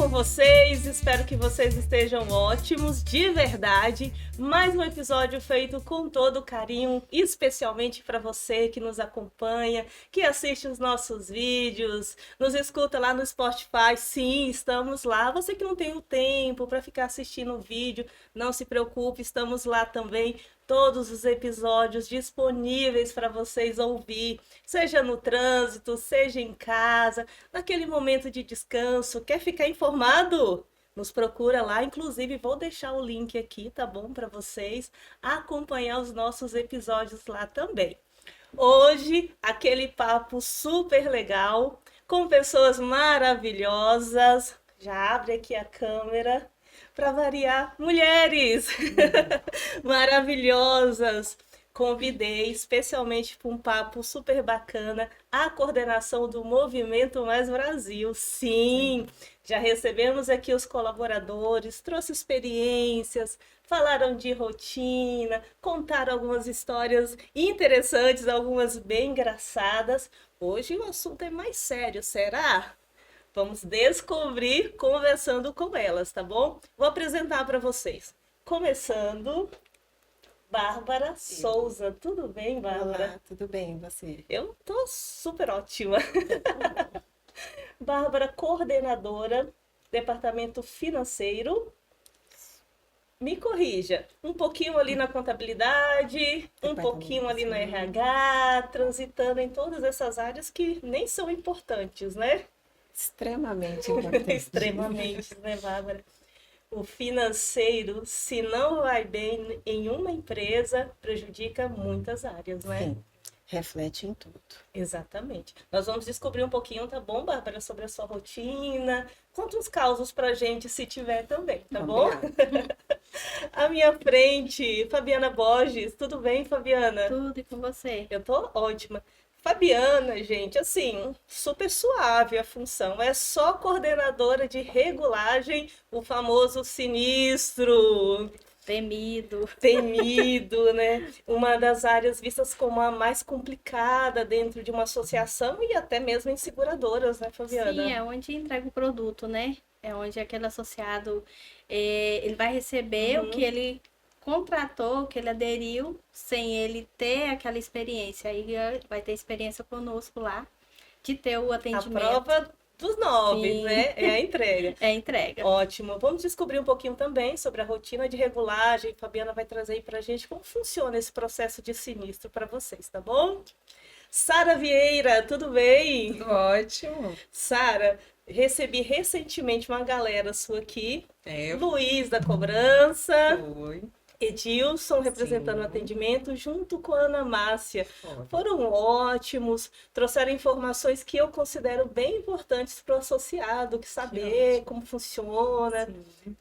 com vocês? Espero que vocês estejam ótimos, de verdade. Mais um episódio feito com todo carinho, especialmente para você que nos acompanha, que assiste os nossos vídeos, nos escuta lá no Spotify. Sim, estamos lá. Você que não tem o tempo para ficar assistindo o vídeo, não se preocupe, estamos lá também. Todos os episódios disponíveis para vocês ouvir, seja no trânsito, seja em casa, naquele momento de descanso. Quer ficar informado? Nos procura lá, inclusive vou deixar o link aqui, tá bom? Para vocês acompanhar os nossos episódios lá também. Hoje, aquele papo super legal, com pessoas maravilhosas. Já abre aqui a câmera. Para variar, mulheres maravilhosas. Convidei especialmente para um papo super bacana a coordenação do Movimento Mais Brasil. Sim, já recebemos aqui os colaboradores, trouxe experiências, falaram de rotina, contaram algumas histórias interessantes, algumas bem engraçadas. Hoje o assunto é mais sério, será? Vamos descobrir conversando com elas, tá bom? Vou apresentar para vocês. Começando, Bárbara Souza. Tudo bem, Bárbara? Olá, tudo bem, e você? Eu tô super ótima. Bárbara, coordenadora, Departamento Financeiro. Me corrija, um pouquinho ali na contabilidade, um pouquinho ali no RH, transitando em todas essas áreas que nem são importantes, né? Extremamente importante. Extremamente, né, Bárbara? O financeiro, se não vai bem em uma empresa, prejudica muitas áreas, né? Sim, reflete em tudo. Exatamente. Nós vamos descobrir um pouquinho, tá bom, Bárbara, sobre a sua rotina. Conta uns causos pra gente, se tiver também, tá bom? À minha frente, Fabiana Borges. Tudo bem, Fabiana? Tudo, e com você? Eu tô ótima. Fabiana, gente, assim, super suave a função. É só coordenadora de regulagem, o famoso sinistro, Temido, né? Uma das áreas vistas como a mais complicada dentro de uma associação e até mesmo em seguradoras, né, Fabiana? Sim, é onde entrega o produto, né? É onde aquele associado, ele vai receber o que ele contratou, o que ele aderiu, sem ele ter aquela experiência. Aí vai ter experiência conosco lá, de ter o atendimento. A prova dos 9, Sim. né? É a entrega. É a entrega. Ótimo. Vamos descobrir um pouquinho também sobre a rotina de regulagem. Fabiana vai trazer aí pra gente como funciona esse processo de sinistro para vocês, tá bom? Sara Vieira, tudo bem? Tudo ótimo. Sara, recebi recentemente uma galera sua aqui. É, Luiz da Cobrança. foi. Edilson representando o atendimento, junto com a Ana Márcia. Foram ótimos, trouxeram informações que eu considero bem importantes para o associado, que saber como funciona,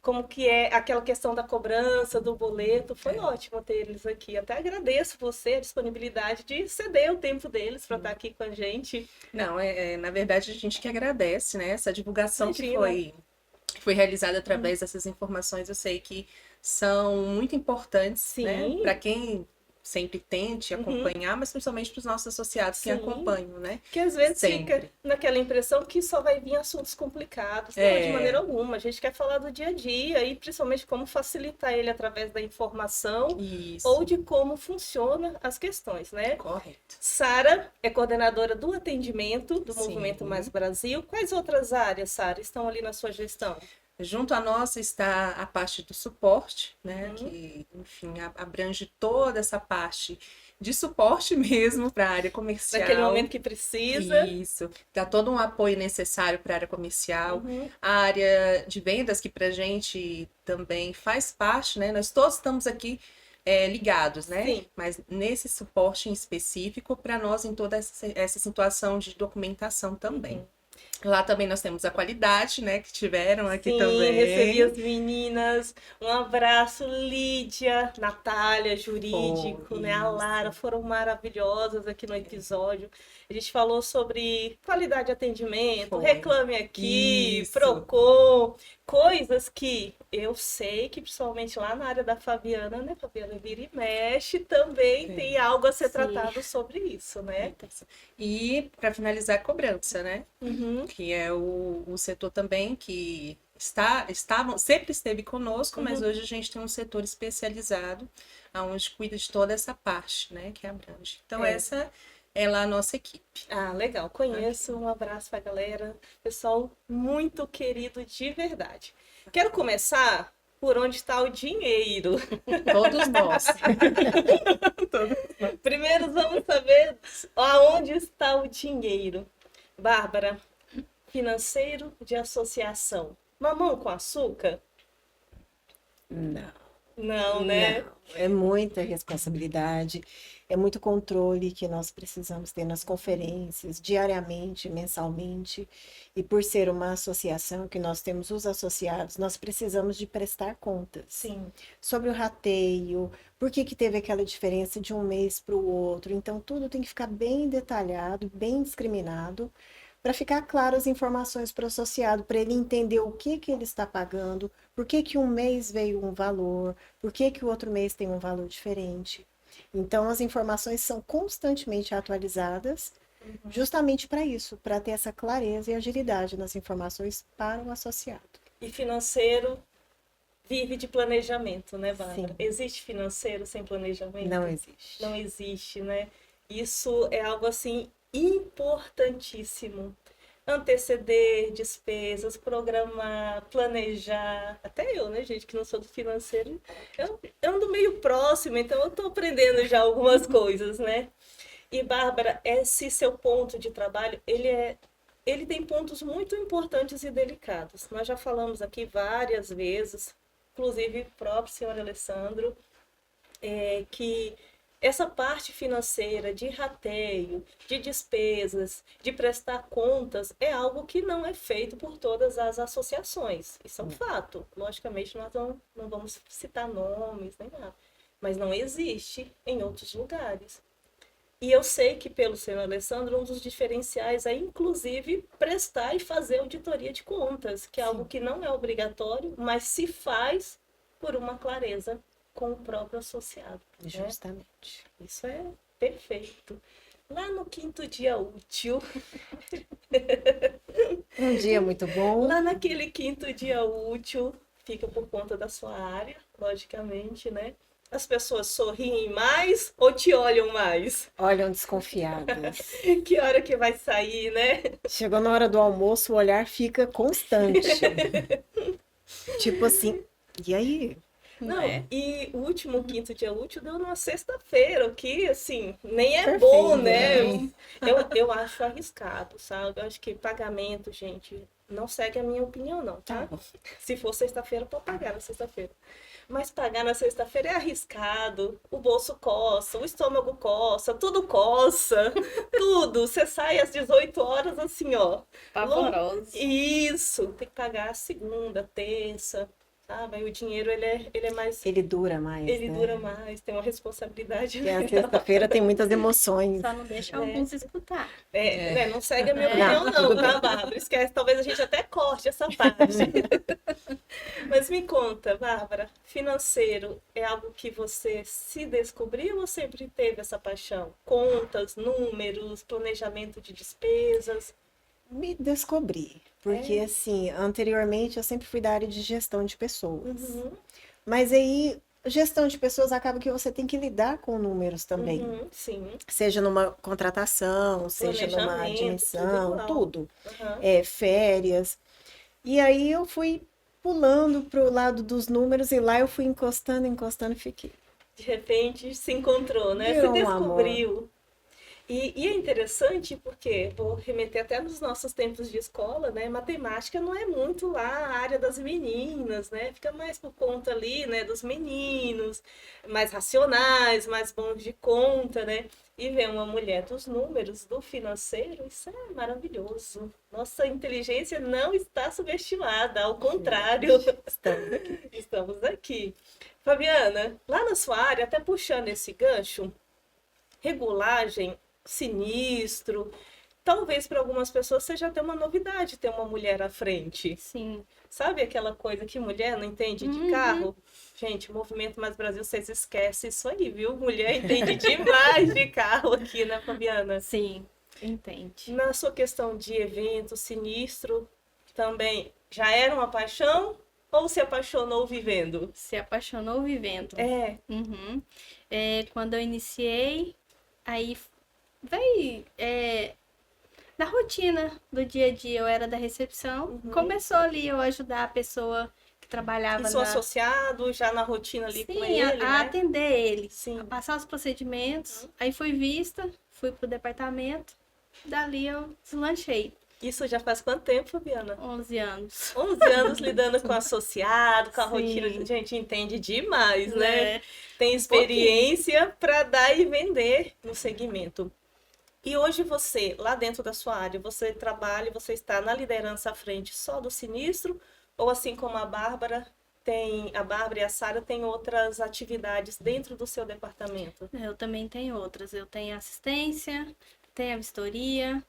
como que é aquela questão da cobrança, do boleto. Foi ótimo ter eles aqui. Até agradeço você a disponibilidade de ceder o tempo deles para estar aqui com a gente. Não, na verdade a gente que agradece, né? Essa divulgação Imagina. que foi realizada através dessas informações, eu sei que são muito importantes, Sim. né? Para quem sempre tente acompanhar, mas principalmente para os nossos associados que acompanham, né? Que às vezes Sempre. fica naquela impressão que só vai vir assuntos complicados. Não, de maneira alguma. A gente quer falar do dia a dia e principalmente como facilitar ele através da informação Isso. ou de como funciona as questões, né? Correto. Sara é coordenadora do atendimento do Sim. Movimento Mais Brasil. Quais outras áreas, Sara, estão ali na sua gestão? Junto à nossa está a parte do suporte, né? Que, enfim, abrange toda essa parte de suporte mesmo para a área comercial. Naquele momento que precisa. Isso. Dá todo um apoio necessário para a área comercial. A área de vendas, que para a gente também faz parte, né? Nós todos estamos aqui ligados, né? Sim. Mas nesse suporte em específico, para nós em toda essa situação de documentação também. Lá também nós temos a qualidade, né, que tiveram aqui também. Recebi as meninas. Um abraço, Lídia, Natália, jurídico, né? A Lara, foram maravilhosas aqui no episódio. A gente falou sobre qualidade de atendimento, reclame aqui, Procon, coisas que eu sei que principalmente lá na área da Fabiana, né, Fabiana, vira e mexe, também tem algo a ser tratado sobre isso, né? E para finalizar, a cobrança, né? Que é o setor também que sempre esteve conosco, mas hoje a gente tem um setor especializado, onde cuida de toda essa parte, né, que abrange. Então, essa é lá a nossa equipe. Ah, legal. Conheço. Um abraço pra galera. Pessoal muito querido de verdade. Quero começar por onde está o dinheiro. Todos nós. Primeiro vamos saber aonde está o dinheiro. Bárbara, financeiro de associação. Mamão com açúcar? Não. Não, né? Não, é muita responsabilidade, é muito controle que nós precisamos ter nas conferências, diariamente, mensalmente. E por ser uma associação que nós temos os associados, nós precisamos de prestar contas. Sim. Sobre o rateio, por que que teve aquela diferença de um mês para o outro. Então, tudo tem que ficar bem detalhado, bem discriminado, para ficar claro as informações para o associado, para ele entender o que que ele está pagando, por que que um mês veio um valor, por que que o outro mês tem um valor diferente. Então, as informações são constantemente atualizadas, justamente para isso, para ter essa clareza e agilidade nas informações para o associado. E financeiro vive de planejamento, né, Bárbara? Sim. Existe financeiro sem planejamento? Não existe. Não existe, né? Isso é algo assim importantíssimo. Anteceder despesas, programar, planejar. Até eu, né, gente, que não sou do financeiro, eu ando meio próximo, então eu tô aprendendo já algumas coisas, né? E, Bárbara, esse seu ponto de trabalho, ele tem pontos muito importantes e delicados. Nós já falamos aqui várias vezes, inclusive o próprio senhor Alessandro, que essa parte financeira de rateio, de despesas, de prestar contas, é algo que não é feito por todas as associações. Isso é um fato. Logicamente, nós não vamos citar nomes nem nada. Mas não existe em outros lugares. E eu sei que, pelo senhor Alessandro, um dos diferenciais é, inclusive, prestar e fazer auditoria de contas, que é algo que não é obrigatório, mas se faz por uma clareza com o próprio associado. Justamente. Né? Isso é perfeito. Lá no 5º dia útil, Um dia muito bom. lá naquele 5º dia útil, fica por conta da sua área, logicamente, né? As pessoas sorriem mais ou te olham mais? Olham desconfiadas. Que hora que vai sair, né? Chegou na hora do almoço, o olhar fica constante. Tipo assim, e aí? Não, É. e o último 5º dia útil deu numa sexta-feira, o que, assim, nem é Perfeito, bom, né? né? Eu acho arriscado, sabe? Eu acho que pagamento, gente, não segue a minha opinião, não, tá? Se for sexta-feira, pode pagar na sexta-feira. Mas pagar na sexta-feira é arriscado, o bolso coça, o estômago coça, tudo coça, tudo. Você sai às 18 horas assim, ó. Pavoroso. Isso, tem que pagar a segunda, terça, sabe? Aí o dinheiro, ele é mais... Ele dura mais, Ele né? dura mais, tem uma responsabilidade. Porque a sexta-feira tem muitas emoções. Só não deixa alguns escutar. Né, não segue a minha Não, opinião, não, tá, Bárbara? Esquece, talvez a gente até corte essa parte. Mas me conta, Bárbara, financeiro é algo que você se descobriu ou sempre teve essa paixão? Contas, números, planejamento de despesas? Me descobri. Porque, assim, anteriormente eu sempre fui da área de gestão de pessoas. Mas aí, gestão de pessoas acaba que você tem que lidar com números também. Sim. Seja numa contratação, seja numa Planejamento, admissão, tudo igual. tudo. Uhum. Férias. E aí eu fui pulando pro lado dos números e lá eu fui encostando e fiquei. De repente se encontrou, né? Virou Se um amor. descobriu. E é interessante porque, vou remeter até nos nossos tempos de escola, né? Matemática não é muito lá a área das meninas, né? Fica mais por conta ali, né? Dos meninos, mais racionais, mais bons de conta, né? E ver uma mulher dos números, do financeiro, isso é maravilhoso. Nossa inteligência não está subestimada, ao contrário. Estamos aqui. Estamos aqui. Fabiana, lá na sua área, até puxando esse gancho, regulagem, sinistro, talvez para algumas pessoas seja até uma novidade ter uma mulher à frente. Sim. Sabe aquela coisa que mulher não entende de carro? Gente, o Movimento Mais Brasil, vocês esquecem isso aí, viu? Mulher entende demais de carro aqui, né, Fabiana? Sim, entende. Na sua questão de evento, sinistro, também Já era uma paixão ou se apaixonou vivendo? Se apaixonou vivendo. É. Uhum. Quando eu iniciei, aí veio na rotina do dia a dia, eu era da recepção. Começou ali eu ajudar a pessoa que trabalhava Isso associado já na rotina ali com Sim, ele, a né? atender ele, Sim. a passar os procedimentos. Aí fui vista, fui pro departamento, dali eu deslanchei. Isso já faz quanto tempo, Fabiana? 11 anos. 11 anos lidando com associado, com a Sim. rotina. A gente entende demais, né? É. Tem experiência para dar e vender no segmento. E hoje você, lá dentro da sua área, você trabalha, você está na liderança à frente só do sinistro? Ou assim como a Bárbara e a Sara têm outras atividades dentro do seu departamento? Eu também tenho outras. Eu tenho assistência, tenho a vistoria,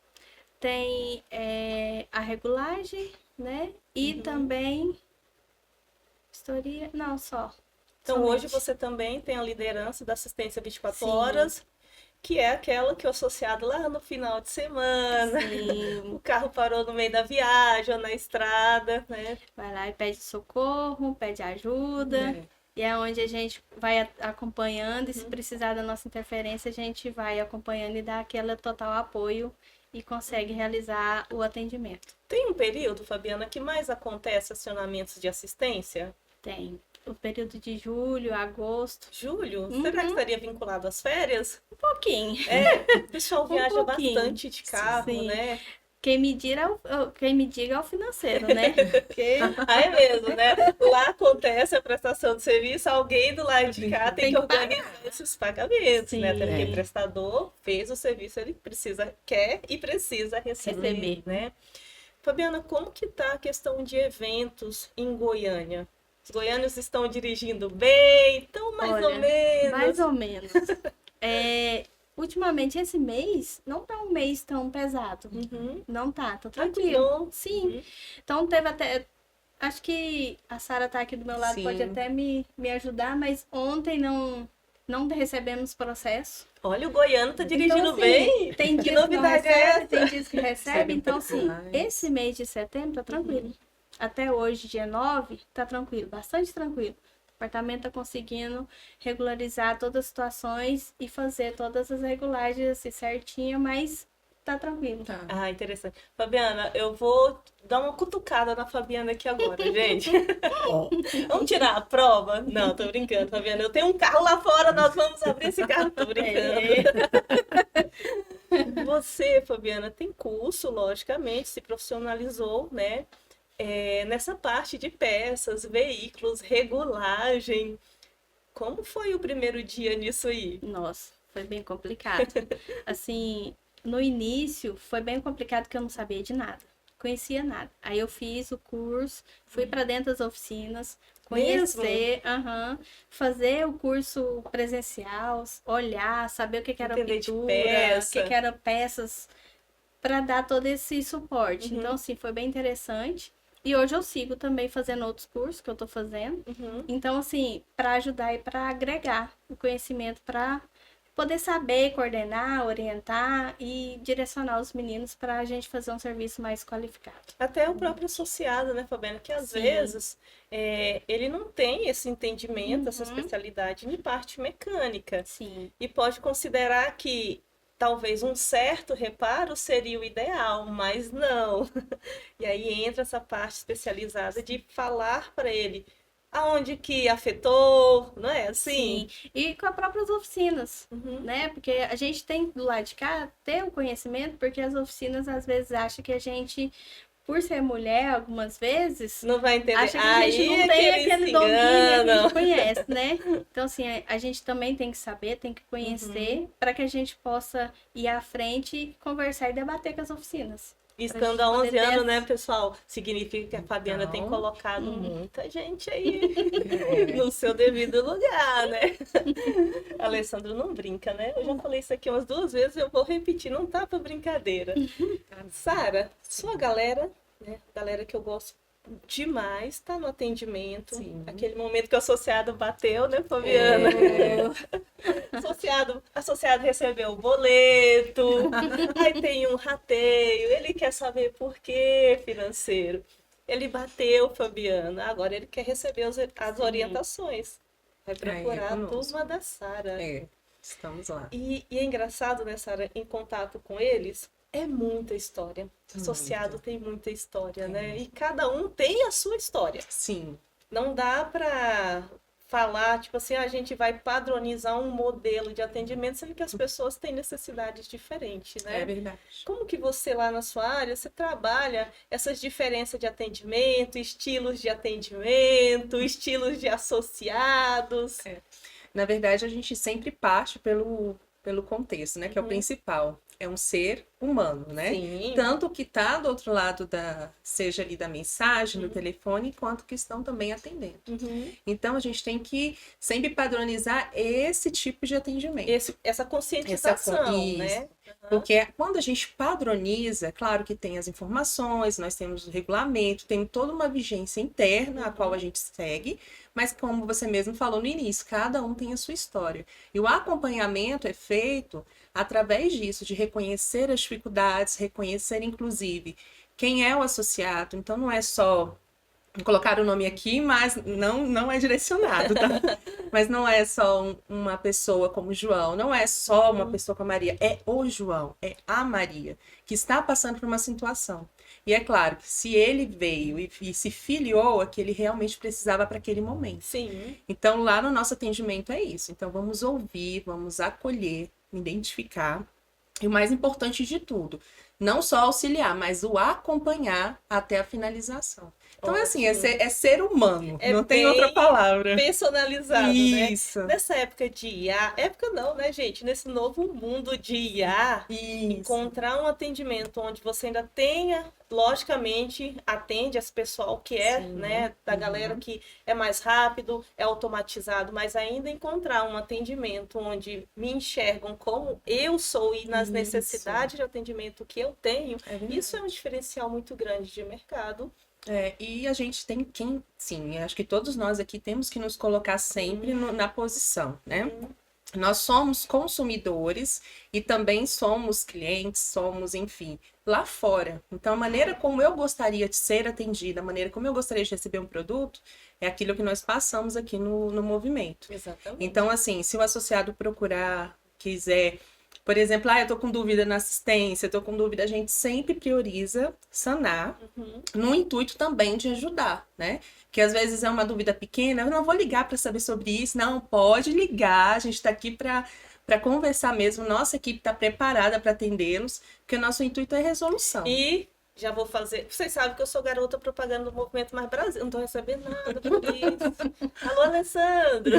tem a regulagem, né? E também vistoria, não, só. Então Somente. hoje você também tem a liderança da assistência 24 Sim. horas, que é aquela que o associado lá no final de semana, Sim. o carro parou no meio da viagem ou na estrada, né? Vai lá e pede socorro, pede ajuda. É. E é onde a gente vai acompanhando, e se precisar da nossa interferência, a gente vai acompanhando e dá aquele total apoio e consegue realizar o atendimento. Tem um período, Fabiana, que mais acontece acionamentos de assistência? Tem o período de julho, agosto, Julho? Será que estaria vinculado às férias? um pouquinho. O pessoal viaja pouquinho. bastante de carro, Sim. né? Quem me diga é o financeiro, né? Porque Aí mesmo, né? Lá acontece a prestação de serviço, alguém do lado de cá tem que organizar esses pagamentos, né? Até porque o prestador fez o serviço, ele quer e precisa receber, né? Fabiana, como que tá a questão de eventos em Goiânia? Os goianos estão dirigindo bem? Então, mais ou menos. Mais ou menos. Ultimamente, esse mês não tá um mês tão pesado. Não tá tranquilo. bom. Sim. Então, teve até... Acho que a Sara tá aqui do meu lado, Sim. pode até me ajudar, mas ontem não recebemos processo. Olha, o goiano tá dirigindo Então, assim, bem. Tem Que dias que não novidade é recebe, essa? tem dias que recebe. Então, assim, demais. esse mês de setembro tá tranquilo. Até hoje, dia 9, tá tranquilo, bastante tranquilo. O departamento tá conseguindo regularizar todas as situações e fazer todas as regulagens assim, certinho, mas tá tranquilo. Tá. Ah, interessante. Fabiana, eu vou dar uma cutucada na Fabiana aqui agora, gente. Vamos tirar a prova? Não, tô brincando, Fabiana. Eu tenho um carro lá fora, nós vamos abrir esse carro. Tô brincando. Você, Fabiana, tem curso, logicamente, se profissionalizou, né? Nessa parte de peças, veículos, regulagem. Como foi o primeiro dia nisso aí? Nossa, foi bem complicado. Assim, no início foi bem complicado porque eu não sabia de nada, conhecia nada. Aí eu fiz o curso, fui para dentro das oficinas, conhecer, fazer o curso presencial, olhar, saber o que era Entender de pintura, peça. o que era peças, para dar todo esse suporte. Então, assim, foi bem interessante. E hoje eu sigo também fazendo outros cursos que eu tô fazendo. Então, assim, para ajudar e para agregar o conhecimento, para poder saber coordenar, orientar e direcionar os meninos para a gente fazer um serviço mais qualificado. Até o próprio associado, né, Fabiana? Que às Sim. vezes ele não tem esse entendimento, essa especialidade em parte mecânica. Sim. E pode considerar que talvez um certo reparo seria o ideal, mas não. E aí entra essa parte especializada de falar para ele aonde que afetou, não é assim? Sim. E com as próprias oficinas, né? Porque a gente tem do lado de cá ter o conhecimento, porque as oficinas às vezes acham que a gente, por ser mulher, algumas vezes, Não vai entender. acha que a gente não tem aquele domínio que a gente conhece, né? Então, assim, a gente também tem que saber, tem que conhecer, para que a gente possa ir à frente e conversar e debater com as oficinas. Estando há 11 anos, né, pessoal? Significa que a Fabiana tem colocado muita gente aí no seu devido lugar, né? Alessandro não brinca, né? Eu já falei isso aqui umas 2 vezes, eu vou repetir, não tá pra brincadeira. Sara, sua galera, né? Galera que eu gosto demais, tá no atendimento. Sim. Aquele momento que o associado bateu, né, Fabiana? Associado recebeu o boleto, aí tem um rateio, ele quer saber por que financeiro. Ele bateu, Fabiana, agora ele quer receber as orientações. Vai procurar a conosco. turma da Sara. Estamos lá. E é engraçado, né, Sara, em contato com eles, é muita história. Associado tem muita história, né? E cada um tem a sua história. Sim. Não dá para falar, tipo assim, a gente vai padronizar um modelo de atendimento, sendo que as pessoas têm necessidades diferentes, né? É verdade. Como que você lá na sua área, você trabalha essas diferenças de atendimento, estilos de associados? Na verdade, a gente sempre parte pelo contexto, né? Que é o principal. É um ser humano, né? Sim. Tanto que tá do outro lado seja ali da mensagem, do telefone, quanto que estão também atendendo. Então, a gente tem que sempre padronizar esse tipo de atendimento. Essa conscientização, né? Porque quando a gente padroniza, claro que tem as informações, nós temos o regulamento, tem toda uma vigência interna a qual a gente segue, mas como você mesmo falou no início, cada um tem a sua história. E o acompanhamento é feito através disso, de reconhecer as dificuldades, reconhecer, inclusive, quem é o associado. Então, não é só colocar o nome aqui, mas não é direcionado, tá? Mas não é só uma pessoa como João, não é só uma pessoa como a Maria, é o João, é a Maria, que está passando por uma situação. E é claro que se ele veio e se filiou, é que ele realmente precisava para aquele momento. Sim. Então, lá no nosso atendimento é isso. Então, vamos ouvir, vamos acolher, identificar. E o mais importante de tudo, não só auxiliar, mas o acompanhar até a finalização. Então, assim, é ser humano, não tem outra palavra. Personalizado, Isso. né? Nessa época de IA, época não, né, gente? Nesse novo mundo de IA, encontrar um atendimento onde você ainda tenha, logicamente, atende esse pessoal que é, né, da galera que é mais rápido, é automatizado, mas ainda encontrar um atendimento onde me enxergam como eu sou e nas necessidades de atendimento que eu tenho, isso é um diferencial muito grande de mercado. E a gente tem sim, acho que todos nós aqui temos que nos colocar sempre na posição, né? Nós somos consumidores e também somos clientes, enfim, lá fora. Então, a maneira como eu gostaria de ser atendida, a maneira como eu gostaria de receber um produto, é aquilo que nós passamos aqui no movimento. Exatamente. Então, assim, se o associado quiser... Por exemplo, eu tô com dúvida na assistência, eu tô com dúvida, a gente sempre prioriza sanar, no intuito também de ajudar, né? Porque às vezes é uma dúvida pequena, eu não vou ligar para saber sobre isso, não, pode ligar, a gente tá aqui para conversar mesmo, nossa equipe tá preparada para atendê-los, porque o nosso intuito é resolução. E já vou fazer. Vocês sabem que eu sou garota propaganda do Movimento Mais Brasil. Não tô recebendo nada por isso. Alô, Alessandro.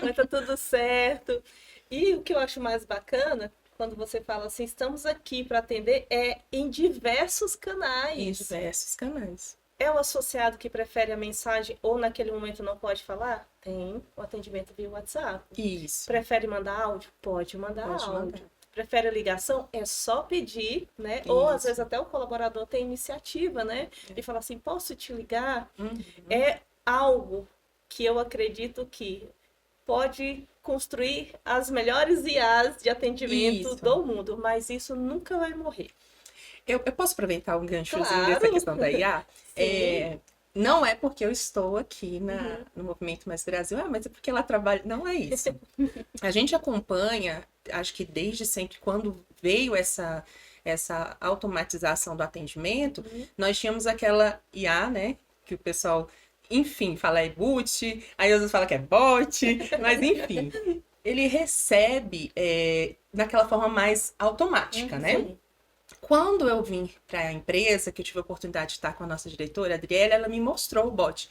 Mas tá tudo certo. E o que eu acho mais bacana, quando você fala assim, estamos aqui para atender, é em diversos canais. Em diversos canais. É o associado que prefere a mensagem ou naquele momento não pode falar? Tem o atendimento via WhatsApp. Isso. Prefere mandar áudio? Pode mandar áudio. Prefere ligação? É só pedir, né? Isso. Ou às vezes até o colaborador tem iniciativa, né? De falar assim, posso te ligar? É algo que eu acredito que pode construir as melhores IAs de atendimento do mundo, mas isso nunca vai morrer. Eu posso aproveitar um ganchozinho dessa questão da IA? Não é porque eu estou aqui no Movimento Mais Brasil, mas é porque ela trabalha... Não é isso. A gente acompanha, acho que desde sempre, quando veio essa automatização do atendimento, nós tínhamos aquela IA, né? Que o pessoal, enfim, fala é boot, aí outros falam que é bot, mas enfim. Ele recebe daquela forma mais automática, né? Quando eu vim para a empresa, que eu tive a oportunidade de estar com a nossa diretora, a Adriele, ela me mostrou o bot.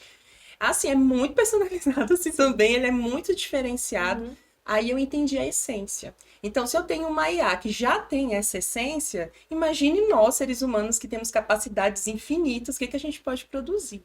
Assim, é muito personalizado assim também, ele é muito diferenciado. Aí eu entendi a essência. Então, se eu tenho uma IA que já tem essa essência, imagine nós, seres humanos, que temos capacidades infinitas, o que a gente pode produzir.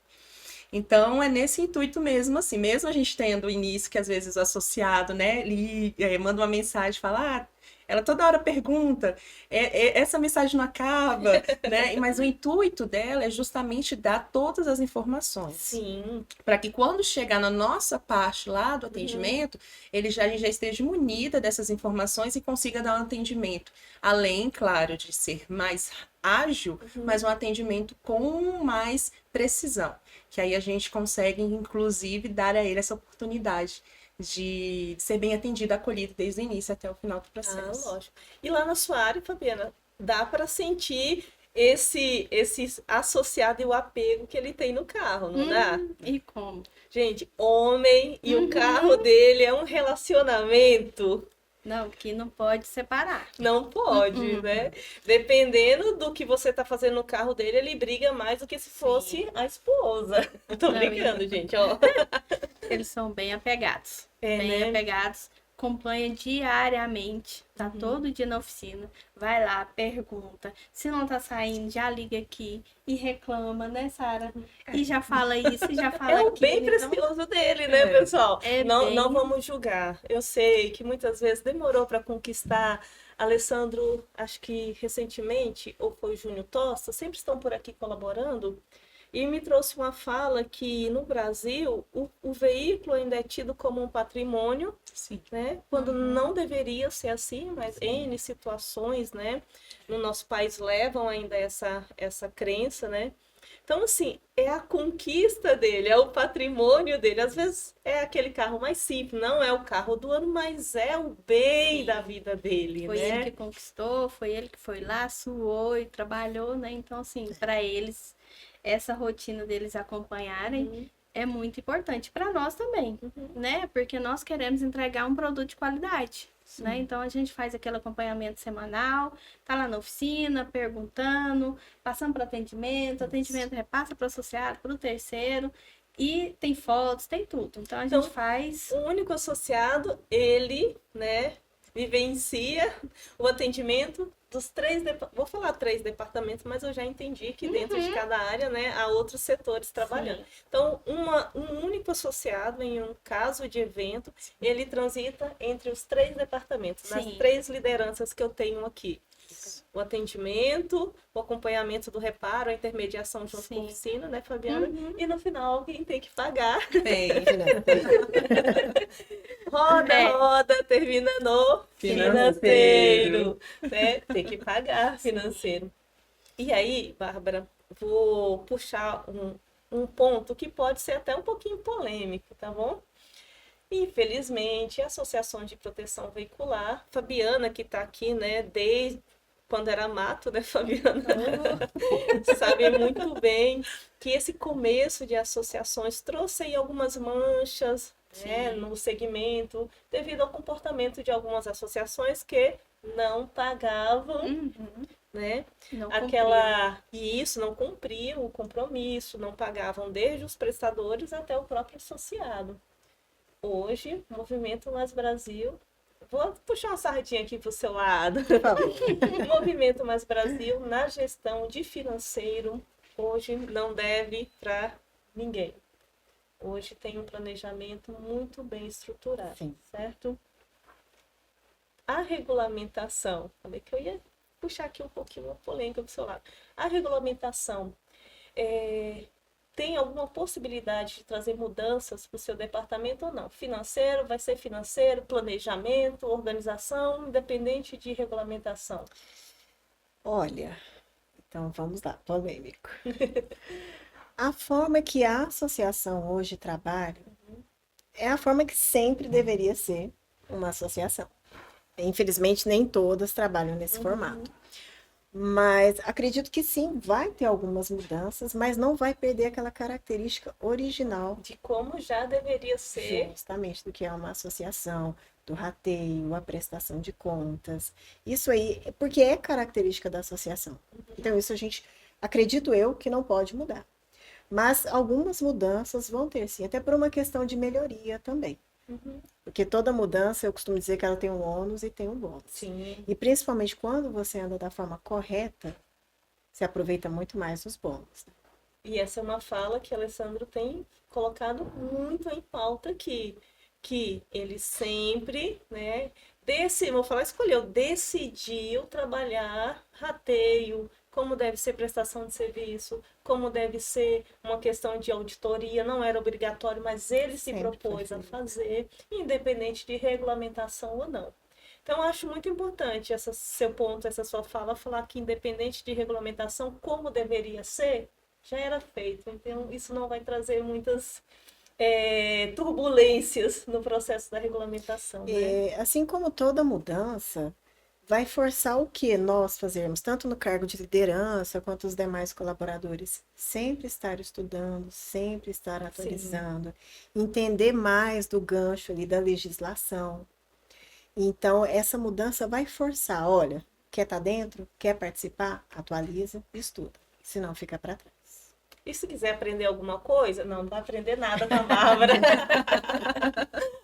Então, é nesse intuito mesmo, assim, mesmo a gente tendo o início, que às vezes o associado, né, ele manda uma mensagem, fala, ela toda hora pergunta, essa mensagem não acaba, né? Mas o intuito dela é justamente dar todas as informações. Sim. Para que quando chegar na nossa parte lá do atendimento, a gente já esteja munida dessas informações e consiga dar um atendimento. Além, claro, de ser mais ágil, mas um atendimento com mais precisão. Que aí a gente consegue, inclusive, dar a ele essa oportunidade de ser bem atendido, acolhido desde o início até o final do processo. Lógico. E lá na sua área, Fabiana, dá para sentir esse associado e o apego que ele tem no carro, não dá? E como? Gente, homem e o carro dele é um relacionamento. Não, que não pode separar. Não pode, né? Dependendo do que você tá fazendo no carro dele, ele briga mais do que se fosse a esposa. Tô brincando, gente, ó. Eles são bem apegados. É, Bem né? apegados. Acompanha diariamente. Tá todo dia na oficina. Vai lá, pergunta. Se não tá saindo, já liga aqui e reclama, né, Sara? E já fala isso, e já fala É o aquilo. bem Então, precioso dele, né, pessoal? É não, bem- não vamos julgar. Eu sei que muitas vezes demorou para conquistar. Alessandro, acho que recentemente, ou foi o Júnior Tosta, sempre estão por aqui colaborando. E me trouxe uma fala que no Brasil o veículo ainda é tido como um patrimônio, Sim. né? Quando não deveria ser assim, mas N situações, né? No nosso país levam ainda essa crença, né? Então, assim, é a conquista dele, é o patrimônio dele. Às vezes é aquele carro mais simples, não é o carro do ano, mas é o bem da vida dele, Foi né? ele que conquistou, foi ele que foi lá, suou e trabalhou, né? Então, assim, para eles, essa rotina deles acompanharem é muito importante. Para nós também, né? Porque nós queremos entregar um produto de qualidade, né? Então, a gente faz aquele acompanhamento semanal, tá lá na oficina, perguntando, passando para atendimento repassa para o associado, para o terceiro, e tem fotos, tem tudo. Então, a gente faz... O único associado, ele, né, vivencia o atendimento dos vou falar 3 departamentos, mas eu já entendi que dentro de cada área, né, há outros setores trabalhando. Então, um único associado, em um caso de evento, ele transita entre os 3 departamentos, nas 3 lideranças que eu tenho aqui. O atendimento, o acompanhamento do reparo, a intermediação junto com a oficina, né, Fabiana? E no final, alguém tem que pagar. Roda, termina no financeiro. Né? Tem que pagar financeiro. E aí, Bárbara, vou puxar um ponto que pode ser até um pouquinho polêmico, tá bom? Infelizmente, associações de proteção veicular, Fabiana, que está aqui, né, desde quando era mato, né, Fabiana? Sabe muito bem que esse começo de associações trouxe aí algumas manchas, né, no segmento, devido ao comportamento de algumas associações que não pagavam, né? E isso não cumpriam o compromisso, não pagavam desde os prestadores até o próprio associado. Hoje, o Movimento Mais Brasil, vou puxar uma sardinha aqui para o seu lado. O Movimento Mais Brasil, na gestão de financeiro, hoje não deve para ninguém. Hoje tem um planejamento muito bem estruturado, certo? A regulamentação, falei que eu ia puxar aqui um pouquinho a polêmica do seu lado. A regulamentação tem alguma possibilidade de trazer mudanças para o seu departamento ou não? Financeiro, vai ser financeiro, planejamento, organização, independente de regulamentação. Olha, então vamos lá, polêmico. A forma que a associação hoje trabalha é a forma que sempre deveria ser uma associação. Infelizmente, nem todas trabalham nesse formato. Mas acredito que sim, vai ter algumas mudanças, mas não vai perder aquela característica original. De como já deveria ser. Justamente do que é uma associação, do rateio, a prestação de contas. Isso aí, porque é característica da associação. Então, isso a gente, acredito eu, que não pode mudar. Mas algumas mudanças vão ter sim, até por uma questão de melhoria também. Porque toda mudança, eu costumo dizer que ela tem um ônus e tem um bônus. Sim. E principalmente quando você anda da forma correta, você aproveita muito mais os bônus. E essa é uma fala que o Alessandro tem colocado muito em pauta aqui. que ele sempre, né, decidiu trabalhar rateio, como deve ser prestação de serviço, como deve ser uma questão de auditoria, não era obrigatório, mas ele se propôs a fazer, independente de regulamentação ou não. Então, eu acho muito importante esse seu ponto, essa sua fala, falar que independente de regulamentação, como deveria ser, já era feito. Então, isso não vai trazer muitas turbulências no processo da regulamentação. Né? Assim como toda mudança, vai forçar o que nós fazermos, tanto no cargo de liderança quanto os demais colaboradores, sempre estar estudando, sempre estar atualizando, entender mais do gancho ali da legislação. Então, essa mudança vai forçar, olha, quer estar dentro, quer participar, atualiza, estuda, senão fica para trás. E se quiser aprender alguma coisa, não vai aprender nada com a Bárbara.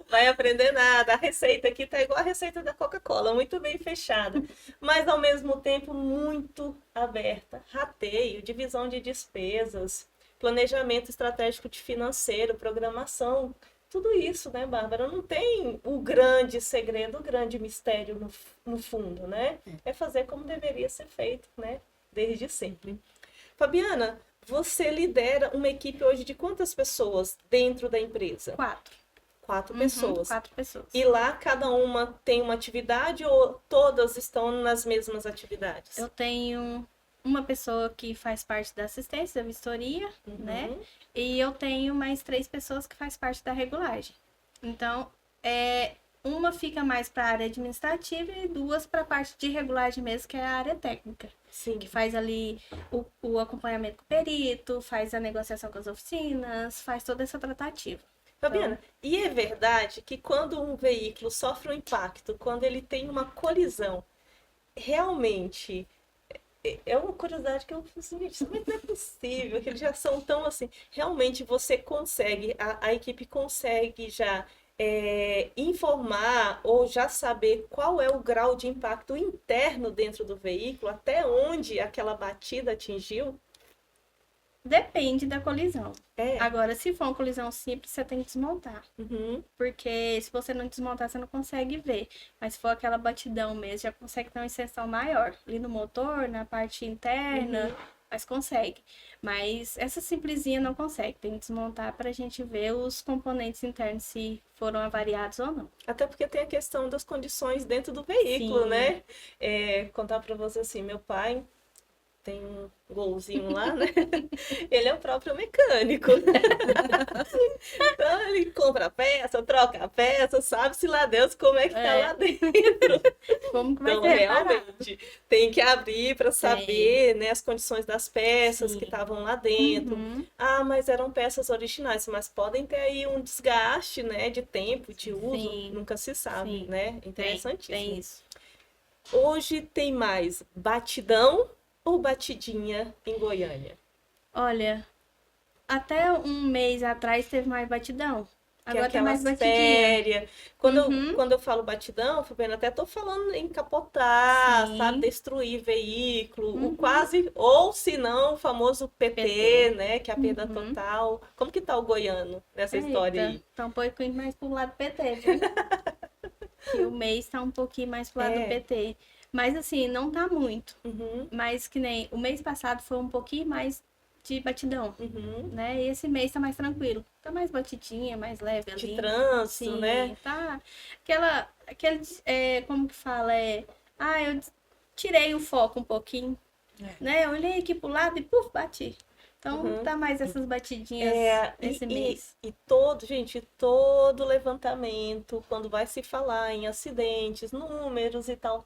Vai aprender nada. A receita aqui tá igual a receita da Coca-Cola, muito bem fechada, mas ao mesmo tempo muito aberta. Rateio, divisão de despesas, planejamento estratégico de financeiro, programação, tudo isso, né, Bárbara? Não tem o grande segredo, o grande mistério no fundo, né? É fazer como deveria ser feito, né? Desde sempre. Fabiana, você lidera uma equipe hoje de quantas pessoas dentro da empresa? 4 pessoas. 4 pessoas. E lá cada uma tem uma atividade ou todas estão nas mesmas atividades? Eu tenho uma pessoa que faz parte da assistência, da vistoria, né? E eu tenho mais 3 pessoas que faz parte da regulagem. Então, uma fica mais para a área administrativa e 2 para a parte de regulagem mesmo, que é a área técnica. Sim. Que faz ali o acompanhamento com o perito, faz a negociação com as oficinas, faz toda essa tratativa. Fabiana, e é verdade que quando um veículo sofre um impacto, quando ele tem uma colisão, realmente é uma curiosidade que eu fiz assim, gente, mas não é possível que eles já são tão assim. Realmente você consegue, a equipe consegue já informar ou já saber qual é o grau de impacto interno dentro do veículo, até onde aquela batida atingiu? Depende da colisão. Agora, se for uma colisão simples, você tem que desmontar. Porque se você não desmontar, você não consegue ver. Mas se for aquela batidão mesmo, já consegue ter uma inserção maior. Ali no motor, na parte interna, mas consegue. Mas essa simplesinha não consegue. Tem que desmontar para a gente ver os componentes internos, se foram avariados ou não. Até porque tem a questão das condições dentro do veículo, Sim. né? Contar para você assim, meu pai tem um golzinho lá, né? Ele é o próprio mecânico. Então ele compra a peça, troca a peça, sabe-se lá Deus como é que tá lá dentro. Como que vai Então, ser realmente, tem que abrir para saber, né, as condições das peças que estavam lá dentro. Ah, mas eram peças originais, mas podem ter aí um desgaste, né, de tempo, de uso, nunca se sabe, né? Interessantíssimo. Tem isso. Hoje tem mais batidão ou batidinha em Goiânia? Olha, até um mês atrás teve mais batidão. Agora tem mais batidinha. Séria. Quando eu falo batidão, Fabiana, até tô falando em capotar, sabe? Destruir veículo, o quase, ou se não, o famoso PT, né? Que é a perda total. Como que tá o goiano nessa história aí? Tá um pouquinho mais pro lado do PT, viu? Que o mês tá um pouquinho mais pro lado do PT. Mas assim, não tá muito. Mas que nem o mês passado foi um pouquinho mais de batidão, né? E esse mês tá mais tranquilo. Tá mais batidinha, mais leve ali. De trânsito, né? Tá. Como que fala? Eu tirei o foco um pouquinho, né? Eu olhei aqui pro lado e, puf, bati. Então, tá mais essas batidinhas esse mês. E todo levantamento, quando vai se falar em acidentes, números e tal,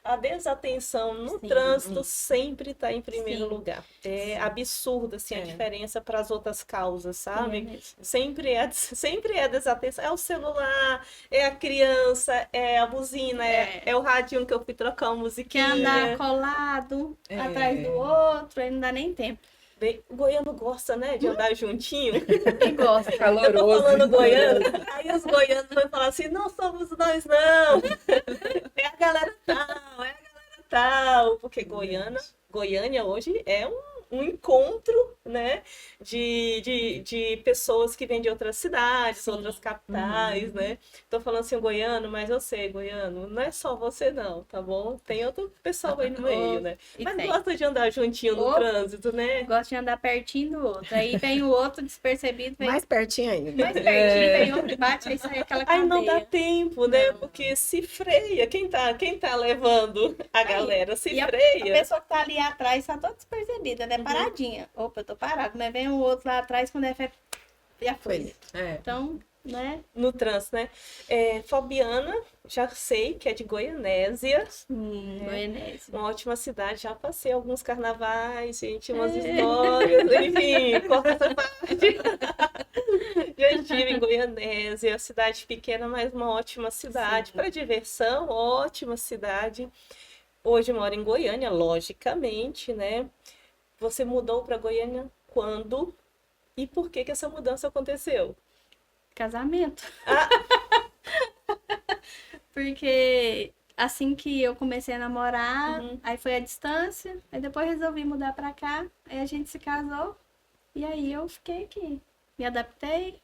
a desatenção no trânsito sempre está em primeiro lugar. É absurdo, assim, a diferença para as outras causas, sabe? Sempre é desatenção. É o celular, é a criança, é a buzina, é o radinho que eu fui trocar uma musiquinha. Quer andar colado, atrás do outro, aí não dá nem tempo. O goiano gosta, né, de andar juntinho. Quem gosta? Caloroso. Eu tô falando goiano, aí os goianos vão falar assim, não somos nós, não. É a galera tal, porque Goiânia hoje é um encontro, né? De pessoas que vêm de outras cidades, outras capitais, né? Tô falando assim, goiano, mas eu sei, goiano, não é só você não, tá bom? Tem outro pessoal aí no meio, né? Mas gosta de andar juntinho no trânsito, né? Gosta de andar pertinho do outro. Aí vem o outro despercebido, vem Mais pertinho ainda. mais pertinho, vem outro, bate, aí sai aquela cadeia. Aí não dá tempo, né? Porque se freia. Quem tá levando a galera se A freia. pessoa que tá ali atrás tá toda despercebida, né? Paradinha. Opa, eu tô parado. Mas vem o outro lá atrás, quando é fé, já foi. Então, né? No trânsito, né? Fabiana, já sei que é de Goianésia. Goianésia. Uma ótima cidade. Já passei alguns carnavais, gente, umas histórias. Enfim, corta essa parte. Já estive em Goianésia, cidade pequena, mas uma ótima cidade. Para diversão, ótima cidade. Hoje moro em Goiânia, logicamente, né? Você mudou para Goiânia quando? E por que essa mudança aconteceu? Casamento. Porque assim que eu comecei a namorar, aí foi a distância, aí depois resolvi mudar pra cá, aí a gente se casou, e aí eu fiquei aqui. Me adaptei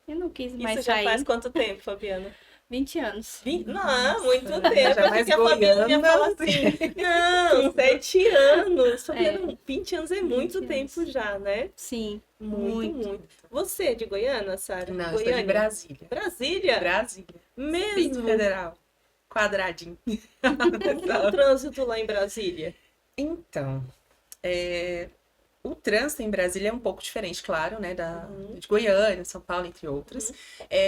e não quis mais Isso já sair. faz quanto tempo, Fabiana? 20 anos. Não, muito tempo. Já mais Porque a Fabiana ia goiana, falar assim, não, 7 anos. Fabiana, 20 anos é muito 20 tempo anos. já, né? Sim, Muito. Você é de Goiânia, Sara? Não, eu sou de Goiânia? Brasília. Brasília? Brasília. Mesmo? Distrito Federal. Quadradinho. Como é o trânsito lá em Brasília? Então, o trânsito em Brasília é um pouco diferente, claro, né, de Goiânia, São Paulo, entre outras.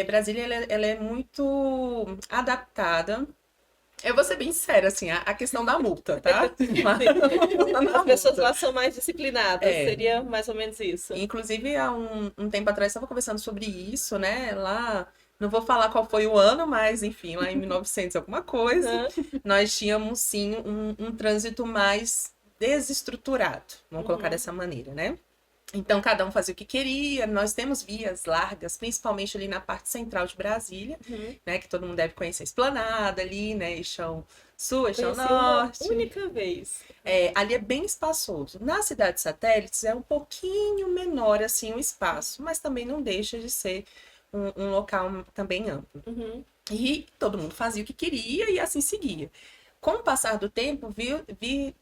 Brasília, ela é muito adaptada. Eu vou ser bem séria, assim, a questão da multa, tá? As pessoas lá são mais disciplinadas, É. seria mais ou menos isso. Inclusive, há um tempo atrás, estava conversando sobre isso, né, lá... Não vou falar qual foi o ano, mas, enfim, lá em 1900 alguma coisa, nós tínhamos, sim, um trânsito mais desestruturado, vamos colocar dessa maneira, né? Então, cada um fazia o que queria. Nós temos vias largas, principalmente ali na parte central de Brasília, né? Que todo mundo deve conhecer a Esplanada ali, né? Eixão Sul, Eixão Conheci Norte. uma única vez. Ali é bem espaçoso. Na cidade satélites é um pouquinho menor, assim, o espaço, mas também não deixa de ser um local também amplo. E todo mundo fazia o que queria e assim seguia. Com o passar do tempo,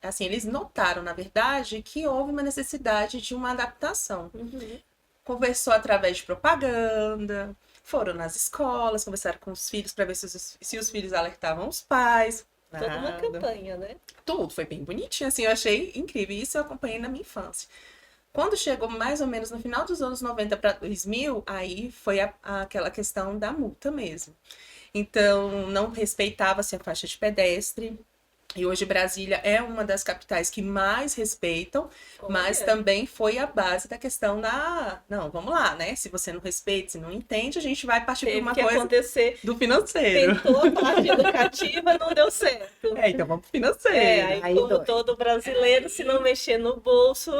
assim, eles notaram, na verdade, que houve uma necessidade de uma adaptação. Conversou através de propaganda, foram nas escolas, conversaram com os filhos para ver se os filhos alertavam os pais. Toda uma campanha, né? Tudo foi bem bonitinho, assim, eu achei incrível. Isso eu acompanhei na minha infância. Quando chegou mais ou menos no final dos anos 90 para 2000, aí foi aquela questão da multa mesmo. Então, não respeitava-se a faixa de pedestre. E hoje Brasília é uma das capitais que mais respeitam, mas também foi a base da questão da... Não, vamos lá, né? Se você não respeita, se não entende, a gente vai partir para uma coisa acontecer. Do financeiro. Tentou a parte educativa, não deu certo. Então vamos pro financeiro. Aí como todo brasileiro, se não mexer no bolso,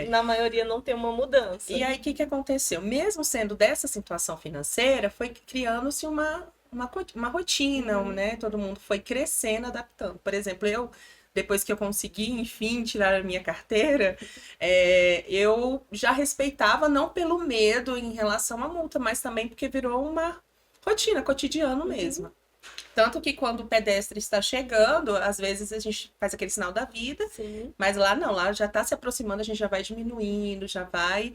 na maioria não tem uma mudança. E aí, o que aconteceu? Mesmo sendo dessa situação financeira, foi criando-se uma rotina, né? Todo mundo foi crescendo, adaptando. Por exemplo, depois que eu consegui, enfim, tirar a minha carteira, eu já respeitava, não pelo medo em relação à multa, mas também porque virou uma rotina, cotidiano mesmo. Tanto que quando o pedestre está chegando, às vezes a gente faz aquele sinal da vida, mas lá não, lá já está se aproximando, a gente já vai diminuindo, já vai...